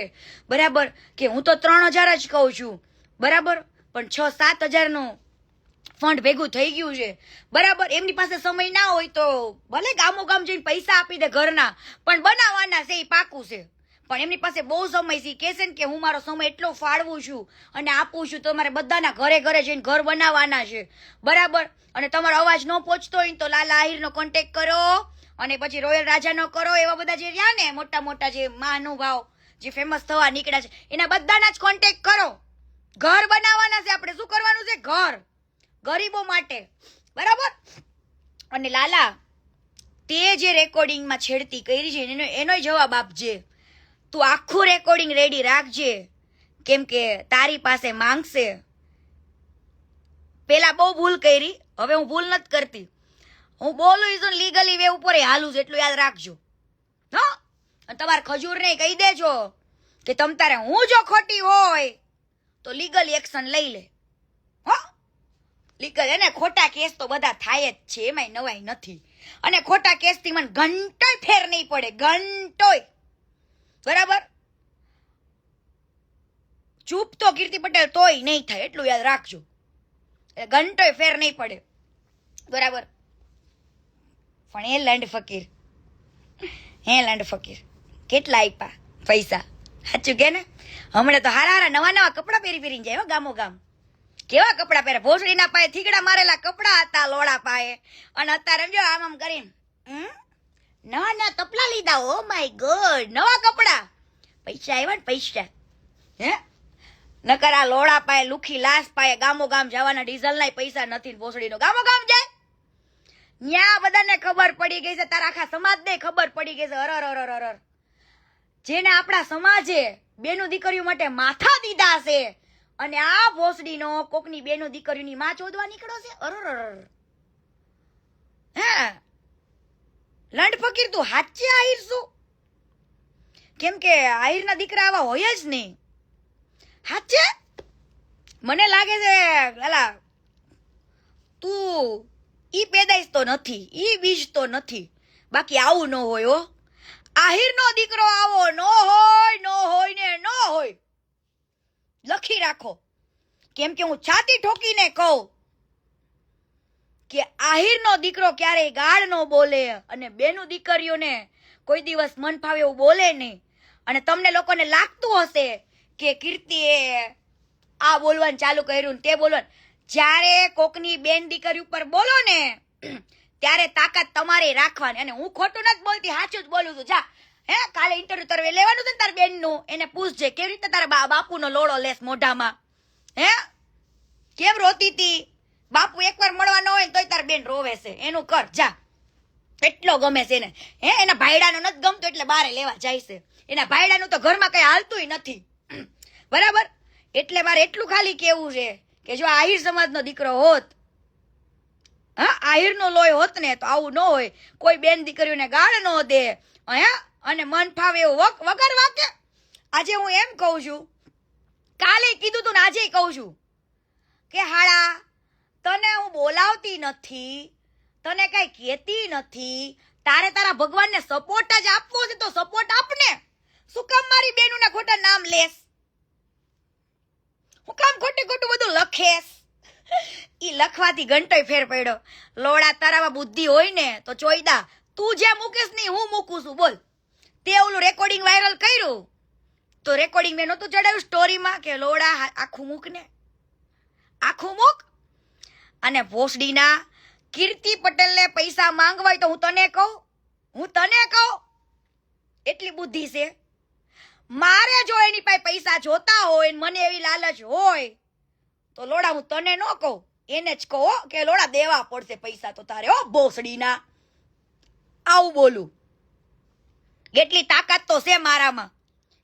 બરાબર, કે હું તો 3,000 જ કહું છું બરાબર, પણ 6-7 હજારનું ફંડ ભેગું થઈ ગયું છે બરાબર. એમની પાસે સમય ના હોય તો ભલે ગામો ગામ જઈને પૈસા આપી દે ઘરના, પણ બનાવવાના છે એ પાકું છે. પણ એમની પાસે બહુ સમય છે, કહે છે ને કે હું મારો સમય એટલો ફાળવું છું અને આપું છું, તો મારે બધાના ઘરે ઘરે જઈને ઘર બનાવવાના છે બરાબર. અને તમારો અવાજ ન પહોંચતો હોય તો લાલા આહિરનો કોન્ટેક્ટ કરો, અને પછી રોયલ રાજાનો કરો. એવા બધા જે રહ્યા ને મોટા મોટા જે મહાનુભાવ જે ફેમસ થવા નીકળ્યા છે, એના બધાના જ કોન્ટેક્ટ કરો. ઘર બનાવવાના છે આપણે. શું કરવાનું છે? ઘર ગરીબો માટે બરાબર. અને લાલા, તે જે રેકોર્ડિંગમાં છેડતી કરી છે એનો જવાબ આપજે. તું આખું રેકોર્ડિંગ રેડી રાખજે, કેમ કે તારી પાસે માંગશે. પેલા બહુ ભૂલ કરી, હવે હું ભૂલ નથી કરતી. હું બોલું છું લીગલી વે ઉપર હાલું છું, એટલું યાદ રાખજો. હા, અને તમારે ખજૂરને કહી દેજો કે તમ તારે હું જો ખોટી હોય તો લીગલ એક્શન લઈ લે. હા, લીગલ એને ખોટા કેસ તો બધા થાય જ છે, એમાંય નવાઈ નથી. અને ખોટા કેસથી મને ઘંટોય ફેર નહીં પડે, ઘંટોય બરાબર. ચૂપ તો કીર્તિ પટેલ તોય નહીં થાય, એટલું યાદ રાખજો. ઘંટોય ફેર નહીં પડે બરાબર. પણ એ લંડ ફકીર, કેટલા આપ્યા પૈસા? સાચું કે ને? હમણાં તો હારા નવા નવા કપડા પહેરીને જાય ગામો ગામ. કેવા કપડા પહેરે? ભોસડીના પાયે થીગડા મારેલા કપડા હતા લોડા પાયે, અને અત્યારે જો આમ કરીને નવા તપલા લીધા. ઓ માય ગોડ, નવા કપડા. પૈસા આવ્યા ને પૈસા. હે નકર આ લોડા પાયે લુખી લાશ પાયે ગામો ગામ જવાના ડીઝલના પૈસા નથી. ભોસડીનો ગામો ગામ જાય ન્યા બધાને ખબર પડી ગઈ છે, તારા આખા સમાજને ખબર પડી ગઈ છે. અરર, જેને આપણા સમાજે બેનું દીકરીઓ માટે માથા દીધા છે, અને આ ભોસડીનો કોકની બેનું દીકરીઓની માં ચોદવા નીકળો છે. અરર, હે લંડ ફકીર, તું હાચે આહિર શું? કેમ કે આહિરના દીકરા આવા હોય જ નહીં. હાચે મને લાગે છે લાલા, તું ઈ પેદાઈશ તો નથી, ઈ બીજ તો નથી. બાકી આવું ન હોય હો. આહિરનો દીકરો આવો ન હોય ને ન હોય. લખી રાખો. કેમ કે હું છાતી ઠોકીને કહું કે આહિરનો દીકરો ક્યારેય ગાળ ન બોલે, અને બેનું દીકરીઓને કોઈ દિવસ મન ફાવે એવું બોલે નહીં. અને તમને લોકોને લાગતું હશે કે કીર્તિએ આ બોલવાનું ચાલુ કર્યું તે બોલવાનું, જ્યારે કોકની બેન દીકરી ઉપર બોલો ને ત્યારે તાકાત તમારે રાખવાની. અને હું ખોટું નથી બોલતી, સાચું જ બોલું છું. જા, હે કાલે ઇન્ટરવ્યુ તારે લેવાનું છે ને તારા બેનનું, એને પૂછજે કેવી રીતે તારા બાપુનો લોડો લેસ મોઢામાં. હે કેમ રોતી હતી? બાપુ એકવાર મળવા ન હોય તોય તાર બેન રોવે છે. એનું કર જા, એટલો ગમે છે એને. હે એના ભાઈડાનો નથી ગમતો એટલે બારે લેવા જાય છે. એના ભાઈડાનું તો ઘરમાં કઈ હાલતુંય નથી બરાબર. એટલે મારે એટલું ખાલી કેવું છે કે જો આહિર સમાજનો દીકરો હોત, હા આહિરનો લોહી હોત ને, તો આવું ન હોય. કોઈ બેન દીકરીઓને ગાળ ન દે, હે અને મન ફાવે એવું વગર વાકે. આજે હું એમ કહું છું, કાલે કીધું તું ને આજે કહું છું કે હાડા તને હું બોલાવતી નથી, તને કઈ કહેતી નથી. તારે તારા ભગવાનને સપોર્ટ જ આપવો છે તો સપોર્ટ આપને. શું કામ મારી બેનુના ખોટા નામ લેસ? હું કામ ખોટું બધું લખેસ? ઈ લખવાથી ઘંટોય ફેર પડ્યો. લોડા તારામાં બુદ્ધિ હોય ને તો ચોયદા તું જે મૂકેશ નહીં હું મૂકું છું. બોલ, તે ઓલું રેકોર્ડિંગ વાયરલ કર્યું તો રેકોર્ડિંગ મેં નહોતું ચડાવ્યું સ્ટોરીમાં કે લોડા આખું મૂક ને, આખું મૂક. અને ભોસડીના કીર્તિ પટેલને પૈસા માંગવા હોય તો હું તને કહું એટલી બુદ્ધિ છે મારે. જો એની પાસે પૈસા જોતા હોય, મને એવી લાલચ હોય તો લોડા હું તને ન કહું, એને જ કહો કે લોડા દેવા પડશે પૈસા તો તારે. હો ભોસડીના, આવું બોલું. એટલી તાકાત તો છે મારામાં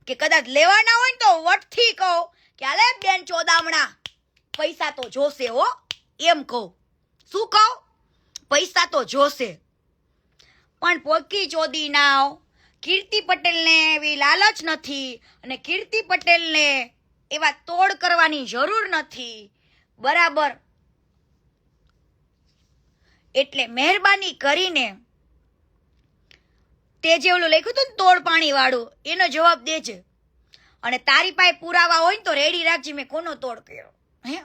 કે કદાચ લેવાના હોય ને તો વટથી કહું કે આલે બેન ચોદામણા પૈસા તો જોશે. હો એમ કહું. શું કહું? પૈસા તો જોશે. પણ પોકી ચોદી ના કીર્તિ પટેલને એવી લાલચ નથી, અને કીર્તિ પટેલને એવા તોડ કરવાની જરૂર નથી બરાબર. એટલે મહેરબાની કરીને તે જે ઓલું લખ્યું હતું ને તોડ પાણી વાળું એનો જવાબ દેજે. અને તારી પાસે પુરાવા હોય ને તો રેડી રાખજે મેં કોનો તોડ કર્યો. હે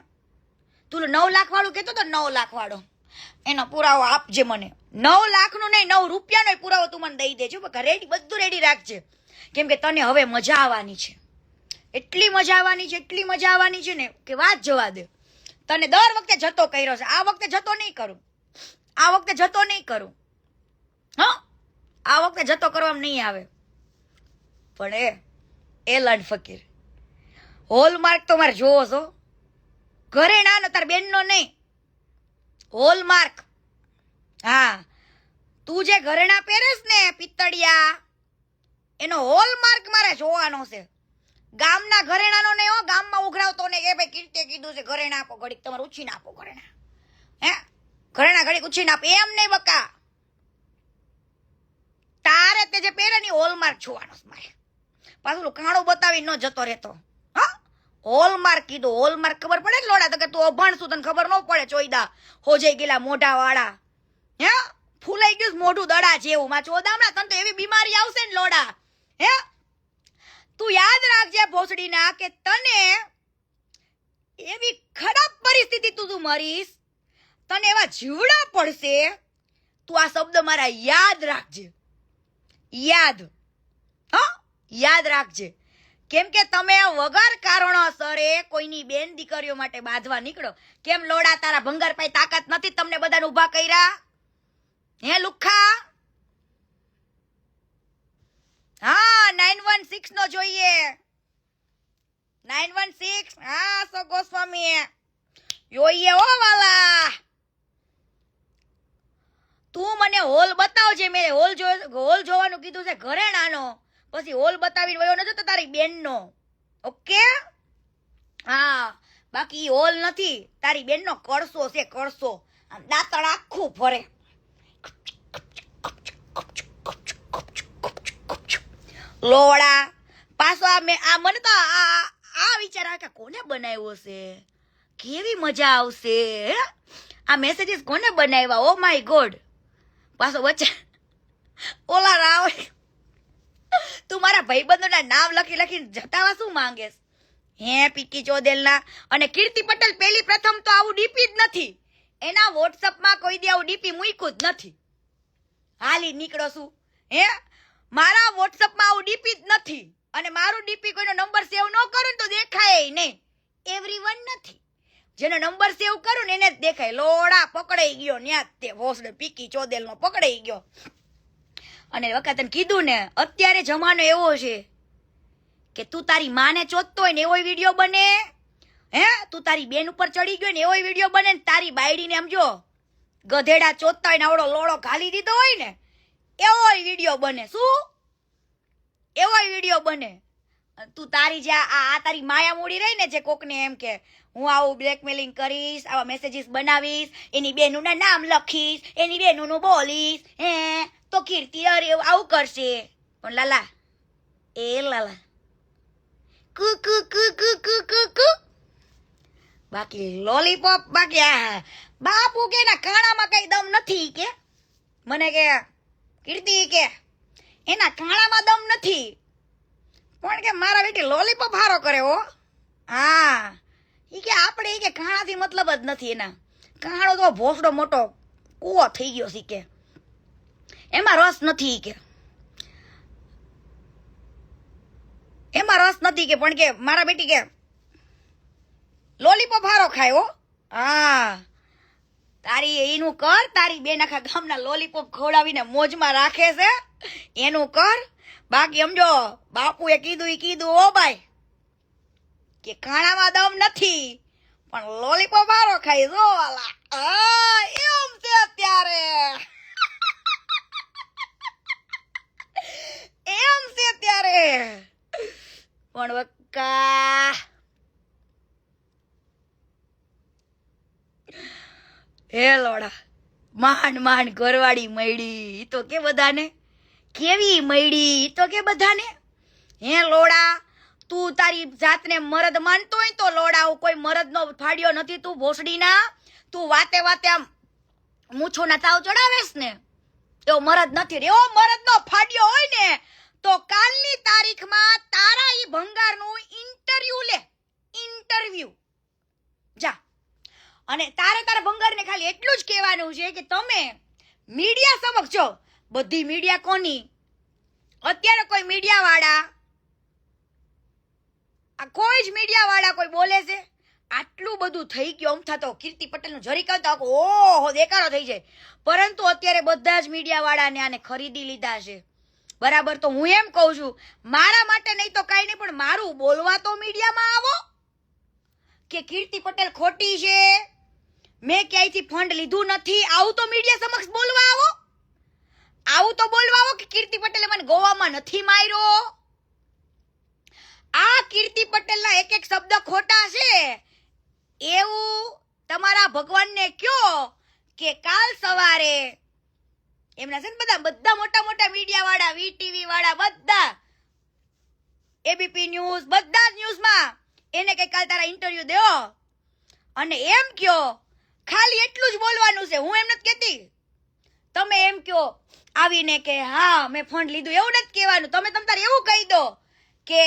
તું 9 લાખ વાળું કહેતો તો 9 લાખ વાળો એનો પુરાવો આપજે મને. 9 લાખનો નહીં 9 રૂપિયાનો પુરાવો તું મને દઈ દેજો. રેડી બધું રેડી રાખજે. કેમ કે તને હવે મજા આવવાની છે. એટલી મજા આવવાની છે, એટલી મજા આવવાની છે ને કે વાત જવા દે. તને દર વખતે જતો કર્યો છે, આ વખતે જતો નહીં કરું. આ વખતે જતો નહીં કરું. હા આ વખતે જતો કરવામાં નહીં આવે. પણ એ લડ ફકીર હોલમાર્ક તો મારે જોવો છો. ઘરે ના તાર બેનનો નહીં, હોલમાર્ક. હા તું જે ઘરેણા પહેરેસ ને પિત્તળિયા એનો હોલમાર્ક મારે જોવાનો છે. ગામના ઘરેણાનો નહીં હો. ગામમાં ઉઘરાવતો ને કે ભાઈ કીર્તિએ કીધું છે ઘરેણા આપો, ઘડીક તમારે ઉછીને આપો ઘરેણા. હે ઘરેણા ઘડીક ઉછીને આપો એમ નહીં બકા. તારે તે જે પહેરે ને હોલમાર્ક જોવાનો છે મારે. પાછું કાણું બતાવી ન જતો રહેતો. હા હોલમાર્ક કીધું. હોલમાર્ક ખબર પડે ને લોડા તો કે તું અભણ છું તને ખબર ન પડે. ચોઈદા હોજાઈ ગયેલા મોઢા વાળા. હે ફૂલાઈ ગયું મોઢું દડા જેવું. માં ચોદામણા તને તો એવી બીમારી આવશે ને લોડા. હે તું યાદ રાખજે ભોસડીના કે તને એવી ખરાબ પરિસ્થિતિ તું મરીશ, તને એવા જીવડા પડશે. તું આ શબ્દ મારા યાદ રાખજે. યાદ હા યાદ રાખજે. કેમ કે તમે વગર કારણોસરે કોઈની બેન દીકરીઓ માટે બાંધવા નીકળો. કેમ લોડા તારા ભંગાર પાસે તાકાત નથી તમને બધાને ઊભા કર્યા? હે લુખ્ખા? હા 916 નો જોઈએ. 916 હા સો ગોસ્વામી જોઈએ હો વાલા. તું મને હોલ બતાવજે. મેં હોલ જોવાનું કીધું છે ઘરેણાનો. પછી હોલ બતાવીને વયો નતો તો તારી બેનનો. ઓકે હા બાકી હોલ નથી. તારી બેનનો કળસો છે કળસો. આમ દાંતણ આખું ફરે. લોડા પાછો આ મને તો આ વિચાર આવે કે કોને બનાવ્યો છે, કેવી મજા આવશે. આ મેસેજીસ કોને બનાવ્યા? Oh my God. પાછો વચ્ચે ઓલા રાવ તું મારા ભાઈબંધોના નામ લખી લખીને જતાવા શું માંગે? હે પીકી ચોદેલના. અને કીર્તિ પટેલ પેલી પ્રથમ તો આવું ડીપી જ નથી. એના વોટ્સઅપમાં કોઈ દી આવું ડીપી મૂક્યું જ નથી. હાલી નીકળો છું. હે મારા વોટ્સઅપમાં આવું ડીપી જ નથી. અને મારું ડીપી કોઈનો નંબર સેવ ન કરું ને તો દેખાય નહીં. એવરીવન નથી. જેનો નંબર સેવ કરું ને એને જ દેખાય. લોડા પકડાઈ ગયો ન્યા તે ભોસડે પીકી ચોદેલનો પકડાઈ ગયો. અને વખત કીધું ને અત્યારે જમાનો એવો છે કે તું તારી માને ચોતતો હોય ને એવો વિડીયો બને. હે તું તારી બેન ઉપર ચડી ગયો ને એવો વિડીયો બને ને તારી બાયડીને સમજો ગધેડા ચોતતા હોય ને આવડો લોડો ઘાલી દીધો હોય ને એવો વિડીયો બને. શું એવો વિડીયો બને? તું તારી જે આ તારી માયા મૂડી રહી ને જે કોકને એમ કે હું આવું બ્લેકમેલિંગ કરીશ, આવા મેસેજીસ બનાવીશ, એની બેનનું નામ લખીશ, એની બેનનું બોલીશ, હે તો કીર્તિ અરે આવું કરશે. પણ લાલા એ લાલા કુ કુ કુ કુ કુ કુ કુ બાકી લોલીપોપ બાકી આ બાપુ કે ના કાણામાં કઈ દમ નથી કે મને કે કીર્તિ કે એના કાણામાં દમ નથી. પણ કે મારા બેટી લોલીપોપ હારો કરે હો. હા ઈ કે આપણે ઈ કે કાણાથી મતલબ જ નથી. એના કાણો તો ભોસડો મોટો કૂવો થઈ ગયો છે કે એમાં રસ નથી કે એમાં રસ નથી કે પણ કે મારા બેટી કે લોલીપોપ હારો ખાય હો. હા તારી એનું કર. તારી બેન આખા ગામના લોલીપોપ ખવડાવીને મોજમાં રાખે છે એનું કર. બાકી સમજો બાપુએ કીધું ઈ કીધું હો ભાઈ કે કાણામાં દમ નથી પણ લોલીપોપ હારો ખાય જો એમ છે અત્યારે. એમ છે ત્યારે પણ વક્કા હે લોડા માંડ ઘરવાળી મળી તો કે બધાને કેવી મળી તો કે બધાને. હે લોડા તું તારી જાતને મરદ માનતો હોય તો લોડા કોઈ મરદનો ફાડ્યો નથી તું ભોસડીના. તું વાતે વાતે આમ મૂછોના તાવ ચડાવેશ ને એવો મરદ નથી રે. એવો મરદનો ફાડ્યો હોય ને તો કાલની તારીખમાં તારા ઈ ભંગારનું ઇન્ટરવ્યુ જા. અને તારા ભંગારને ખાલી એટલું જ કહેવાનું છે કે તમે મીડિયા સમક્ષ જો, બધી મીડિયા કોની, અત્યારે કોઈ મીડિયા વાળા, આ કોઈ જ મીડિયા વાળા કોઈ બોલે છે? આટલું બધું થઈ ગયું, આમ થતો કીર્તિ પટેલનું જરી કરતા ઓહો દેખાડો થઈ જાય. પરંતુ અત્યારે બધા જ મીડિયા વાળાને આને ખરીદી લીધા છે, બરાબર. તો હું એમ કહું છું, મારા માટે નહીં તો કાંઈ નહીં, પણ મારું બોલવા તો મીડિયામાં આવો કે કીર્તિ પટેલ ખોટી છે, મેં ક્યાંયથી ફંડ લીધું નથી, આવું તો મીડિયા સમક્ષ બોલવા આવો. આવું તો બોલવા આવો કે કીર્તિ પટેલે મને ગોવામાં નથી માર્યો. આ કીર્તિ પટેલના એક એક શબ્દ ખોટા છે એવું તમારા ભગવાનને કયો કે કાલ સવારે એમના છે ને બધા મોટા મોટા મીડિયા વાળા, વીટીવી વાળા, બધા એબીપી ન્યૂઝ, બધા જ ન્યૂઝમાં એને કઈ કાલ તારા ઇન્ટરવ્યુ દેવો અને એમ કયો. ખાલી એટલું જ બોલવાનું છે, હું એમ નથી કહેતી. તમે એમ કયો આવીને કે હા મેં ફંડ લીધું, એવું નથી કહેવાનું. તમે તારે એવું કહી દો કે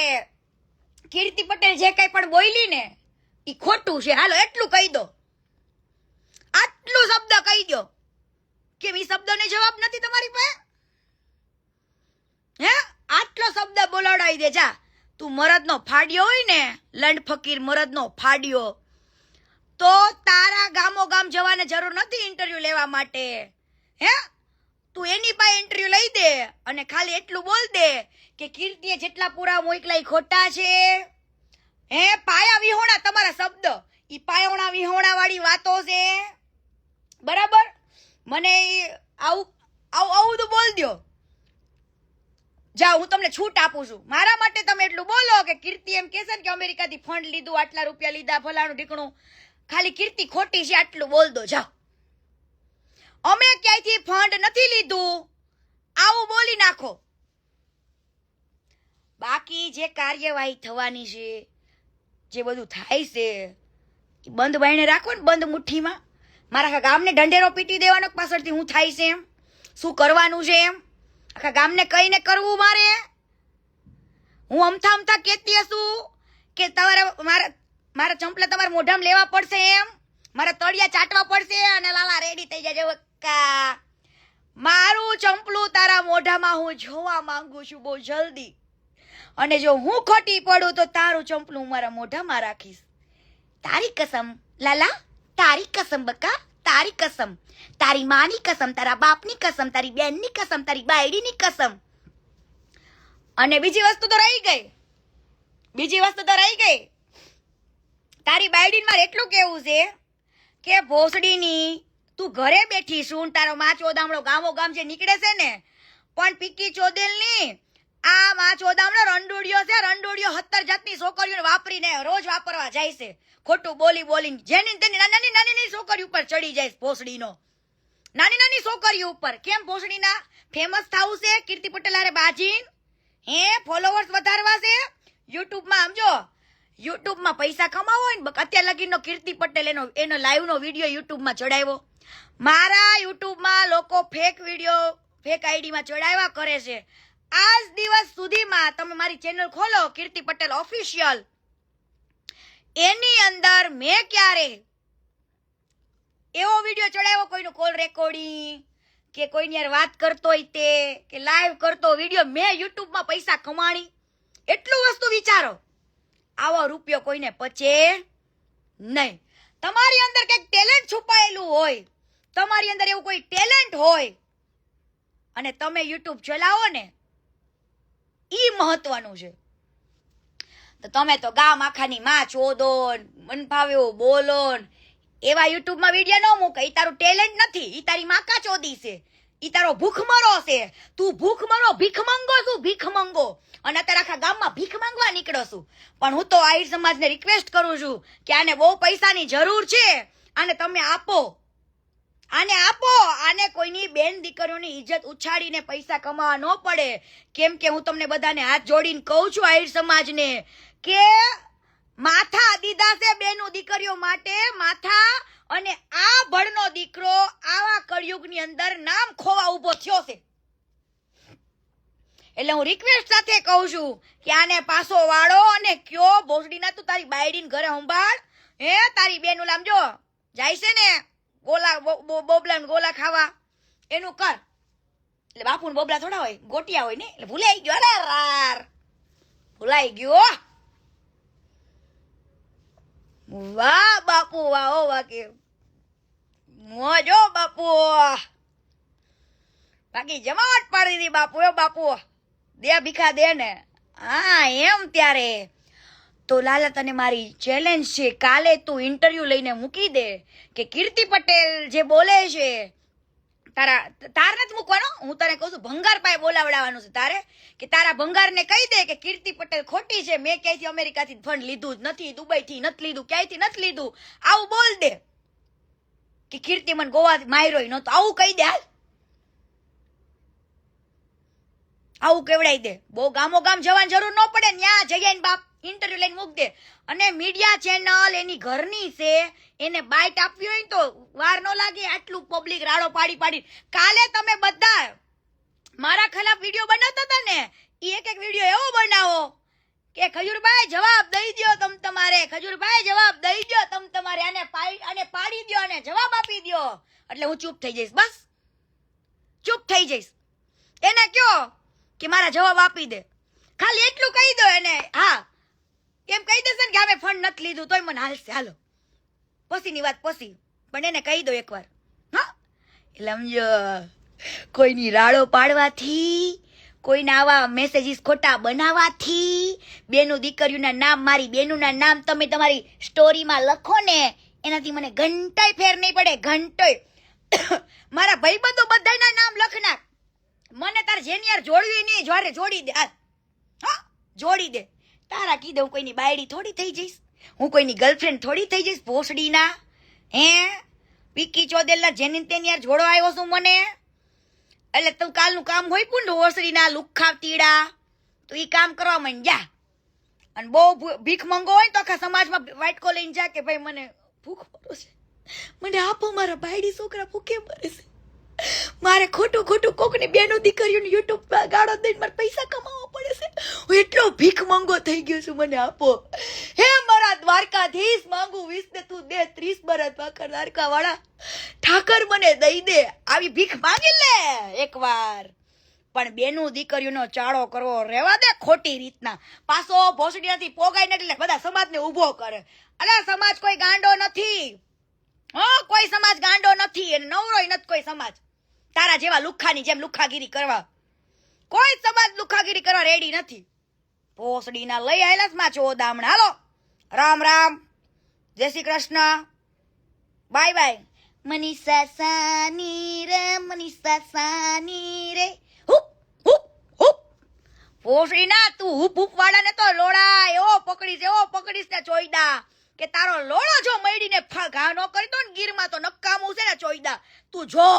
કીર્તિ પટેલ જે કઈ પણ બોલી ને એ ખોટું છે, હાલો એટલું કહી દો. આટલું શબ્દ કહી દો કે એ શબ્દને જવાબ નથી તમારી પાસે. હે આટલો શબ્દ બોલાવડાવી દે. જા, તું મરદનો ફાડ્યો હોય ને, લંડ ફકીર મરદનો ફાડ્યો, તો તારા ગામો ગામ જવાને જરૂર નથી ઇન્ટરવ્યુ લેવા માટે. હે તું એની પાસે ઇન્ટરવ્યુ લઈ દે અને ખાલી એટલું બોલ દે કે કીર્તિએ જેટલા પૂરા મોકલા ખોટા છે. હે પાયા વિહોણા તમારા શબ્દ, ઈ પાયોણા વિહોણા વાળી વાતો છે, બરાબર. મને આવું બધું બોલ દો. જાઓ, હું તમને છૂટ આપું છું. મારા માટે તમે એટલું બોલો કે કીર્તિ એમ કહેશે ને કે અમેરિકાથી ફંડ લીધું, આટલા રૂપિયા લીધા, ફલાણું ઢીકણું, ખાલી કીર્તિ ખોટી છે આટલું બોલ દો. જાઓ, અમે ક્યાંયથી ફંડ નથી લીધું, આવું બોલી નાખો. બાકી જે કાર્યવાહી થવાની છે, જે બધું થાય છે, એ બંધ બાયણે રાખો ને, બંધ મુઠ્ઠીમાં. મારા આખા ગામને ઢંઢેરો પીટી દેવાનો પાછળથી હું થાય છે એમ, શું કરવાનું છે એમ, આખા ગામને કહીને કરવું મારે. હું અમથા કહેતી હશું કે તમારે મારા ચંપલા તમારે મોઢામાં લેવા પડશે એમ, મારા તળિયા ચાટવા પડશે અને લાલા રેડી થઈ જાય. મારું ચંપલું તારા મોઢામાં હું જોવા માંગુ છું બહુ જલ્દી. અને જો હું ખોટી પડું તો તારું ચંપલું હું મારા મોઢામાં રાખીશ. તારી કસમ લાલા, તારી કસમ બકા, તારી કસમ, તારી માની કસમ, તારા બાપની કસમ, તારી બેનની કસમ, તારી બાયડીની કસમ. અને બીજી વસ્તુ તો રહી ગઈ, તારી બાયડીને મારે એટલું કેવું છે કે ભોસડીની તું ઘરે બેઠી છું, તારો માં ચોદામણો ગામો ગામ જે નીકળે છે ને, પણ પીકી ચોદેલની આ માં ચોદામણો રંડોડિયો છે, રંડોડિયો 17 જાતની છોકરીઓને વાપરીને રોજ વાપરવા જાય છે, ખોટું બોલીને જેની તેની નાની છોકરી ઉપર ચડી જાય. ભોસડીનો નાની છોકરીઓ ઉપર કેમ ભોસડીના ફેમસ થવું છે? કીર્તિ પટેલ હારે બાજીન હે ફોલોવર્સ વધારવા છે યુટ્યુબમાં. સમજો, યુટ્યુબમાં પૈસા કમાવો હોય ને, અત્યારે લગીનો કીર્તિ પટેલ એનો લાઈવનો વિડીયો યુટ્યુબમાં ચડાવ્યો. મારા યુટ્યુબમાં લોકો ફેક વિડીયો ફેક આઈડીમાં ચડાવ્યા કરે છે. આજ દિવસ સુધીમાં તમે મારી ચેનલ ખોલો કીર્તિ પટેલ ઓફિશિયલ, એની અંદર મેં ક્યારે એવો વિડીયો ચડાવ્યો કોઈનું કોલ રેકોર્ડિંગ કે કોઈની યાર વાત કરતો હોય તે કે લાઈવ કરતો વિડીયો, મેં યુટ્યુબમાં પૈસા કમાણી? એટલું વસ્તુ વિચારો. આવો રૂપિયો કોઈને પચે નહીં. તમારી અંદર કંઈક ટેલેન્ટ છુપાયેલું હોય, તમારી અંદર એવું કોઈ ટેલેન્ટ હોય અને તમે યુટ્યુબ ચલાવો ને, ઈ મહત્વનું છે. તો તમે તો ગામ આખાની માં ચોદો, મન ફાવે એવું બોલો, એવા યુટ્યુબમાં વિડીયો ન મૂકે. ઈ તારું ટેલેન્ટ નથી, ઈ તારી માકા ચોદી છે, ઈ તારો ભૂખમરો છે. તું ભૂખમરો, ભીખ મંગો છું, ભીખ મંગો. અને અત્યારે આખા ગામમાં ભીખ માંગવા નીકળો છું. પણ હું તો આહિર સમાજને રિક્વેસ્ટ કરું છું કે આને બહુ પૈસાની જરૂર છે, આને તમે આપો, આને કોઈની બેન દીકરીઓની ઇજ્જત ઉછાળીને પૈસા કમાવા ન પડે. કેમ કે હું તમને બધાને હાથ જોડીને કહું છું આહિર સમાજને કે માથા દીધા છે બેનો દીકરીઓ માટે, માથા. અને આ ભણનો દીકરો આવા કળિયુગની અંદર નામ ખોવા ઊભો થયો છે. એટલે હું રિક્વેસ્ટ સાથે કહું છું કે આને પાછો વાળો અને કયો ભોસડીના તું તારી બાયડીને ઘરે સંભાળ. હે તારી બેન ઓલામ જો જાય છે ને ગોલા બોબલા ગોલા ખાવા એનું કર. એટલે બાપુ ને બોબલા થોડા હોય, ગોટિયા હોય ને, એટલે ભૂલાઈ ગયો. અરે રાર ભૂલાઈ ગયો. વાહ બાપુ વાહ, ઓ વાહ, કે મોજો બાપુ, બાકી જમાવટ પાડી દીધી બાપુ. એ બાપુ દે ભીખા દે ને. હા એમ ત્યારે તો લાલા તને મારી ચેલેન્જ છે, કાલે તું ઇન્ટરવ્યુ લઈને મૂકી દે કે કીર્તિ પટેલ જે બોલે છે તાર નથી મૂકવાનો. હું તને કહું છું ભંગાર પાસે બોલાવડાવવાનું છે તારે, કે તારા ભંગારને કહી દે કે કીર્તિ પટેલ ખોટી છે, મેં ક્યાંયથી અમેરિકાથી ફંડ લીધું જ નથી, દુબઈથી નથી લીધું, ક્યાંયથી નથી લીધું. આવું બોલ દે કે કીર્તિ મને ગોવા માર્યો નતો, આવું કહી દે. હાલ આવું કેવડાઈ દે. બહુ ગામો ગામ જવાની જરૂર ન પડે, ન્યા જઈને બાપ ઇન્ટરવ્યુ લઈને મૂક દે. અને મીડિયા ચેનલ એની ઘરની છે, એને બાઇટ આપવી હોય તો વાર ન લાગે. આટલું પબ્લિક રાડો પાડી પાડી. કાલે તમે બધા મારા ખિલાફ વિડીયો બનાવતા હતા ને, એક એક વિડીયો એવો બનાવો કે ખજૂરભાઈ જવાબ દઈ દો તમ તમારે, ખજૂરભાઈ જવાબ દઈ દો તમ તમારે, આને પાડી દો અને જવાબ આપી દો. એટલે હું ચૂપ થઈ જઈશ, બસ ચૂપ થઈ જઈશ. એને કયો કે મારા જવાબ આપી દે, ખાલી એટલું કહી દો એને. હા એમ કહી દેશે ને કે અમે ફંડ નથી લીધું તોય મને હાલશે, હાલો પછીની વાત પછી, પણ એને કહી દો એકવાર. હા એટલે સમજો, કોઈની રાડો પાડવાથી, કોઈના આવા મેસેજીસ ખોટા બનાવવાથી, બેનું દીકરીઓના નામ, મારી બેનુંના નામ તમે તમારી સ્ટોરીમાં લખો ને, એનાથી મને ઘંટાય ફેર નહીં પડે, ઘંટાય. મારા ભાઈબંધો બધાના નામ લખ નાખ, મને તાર જેની યાર જોડવી નહીં, જોડે જોડી દે. હા જોડી દે. તારા કીધે હું કોઈની બાયડી થોડી થઈ જઈશ, હું કોઈની ગર્લફ્રેન્ડ થોડી થઈ જઈશ ભોસડીના. હે પીકી ચોદેલના જેની તેની યાર જોડો આવ્યો છું મને. એટલે તું કાલનું કામ હોય પૂંડ ઓસડીના લુખ્ખા તીડા, તો ઈ કામ કરવા માંડ જા. અને બહુ ભીખ મંગો હોય તો આખા સમાજમાં વાટકો લઈને જા કે ભાઈ મને ભૂખ મરો છે, મને આપો, મારા બાયડી છોકરા ભૂખે મરે છે, મારે ખોટું ખોટું કોકની બેનો દીકરીઓને યુટ્યુબમાં ગાળો દઈને મારે પૈસા કમાવા પડે છે, હું એટલો ભીખ મંગો થઈ ગયો છું, મને આપો. હે મારા દ્વારકાધીશ, માંગુ 20 ને તું દે 30 બરત ભાકર દ્વારકા વાળા ઠાકર મને દઈ દે. આવી ભીખ માંગી લે એકવાર, પણ બેનું દીકરીઓનો ચાળો કરવો રહેવા દે ખોટી રીતના. પાછો ભોસડીયાથી પોગાય ને એટલે બધા સમાજને ઊભો કરે. અલે સમાજ કોઈ ગાંડો નથી, હા કોઈ સમાજ ગાંડો નથી, અને નવરોય નથી કોઈ સમાજ તારા જેવા લુખ્ખાની જેમ લુખ્ખાગીરી કરવા. કોઈ સમાજ લુખ્ખાગીરી કરવા રેડી નથી. ભોસડીના લઈ આયેલા માં ચોદામણા. હાલો રામ રામ, જય શ્રી કૃષ્ણ, બાય બાય. મનીષા સાની રે, મનીષા સાની રે. હુપ હુપ હુપ. ભોસડીના તું હુપ હુપ વાળાને તો લોડા એવો પકડીશ ને ચોઈદા, કે તારો લોડો જો મયડીને ઘા ન કરી દો ને ગીરમાં તો નકામું છે ને ચોઈદા. તું જો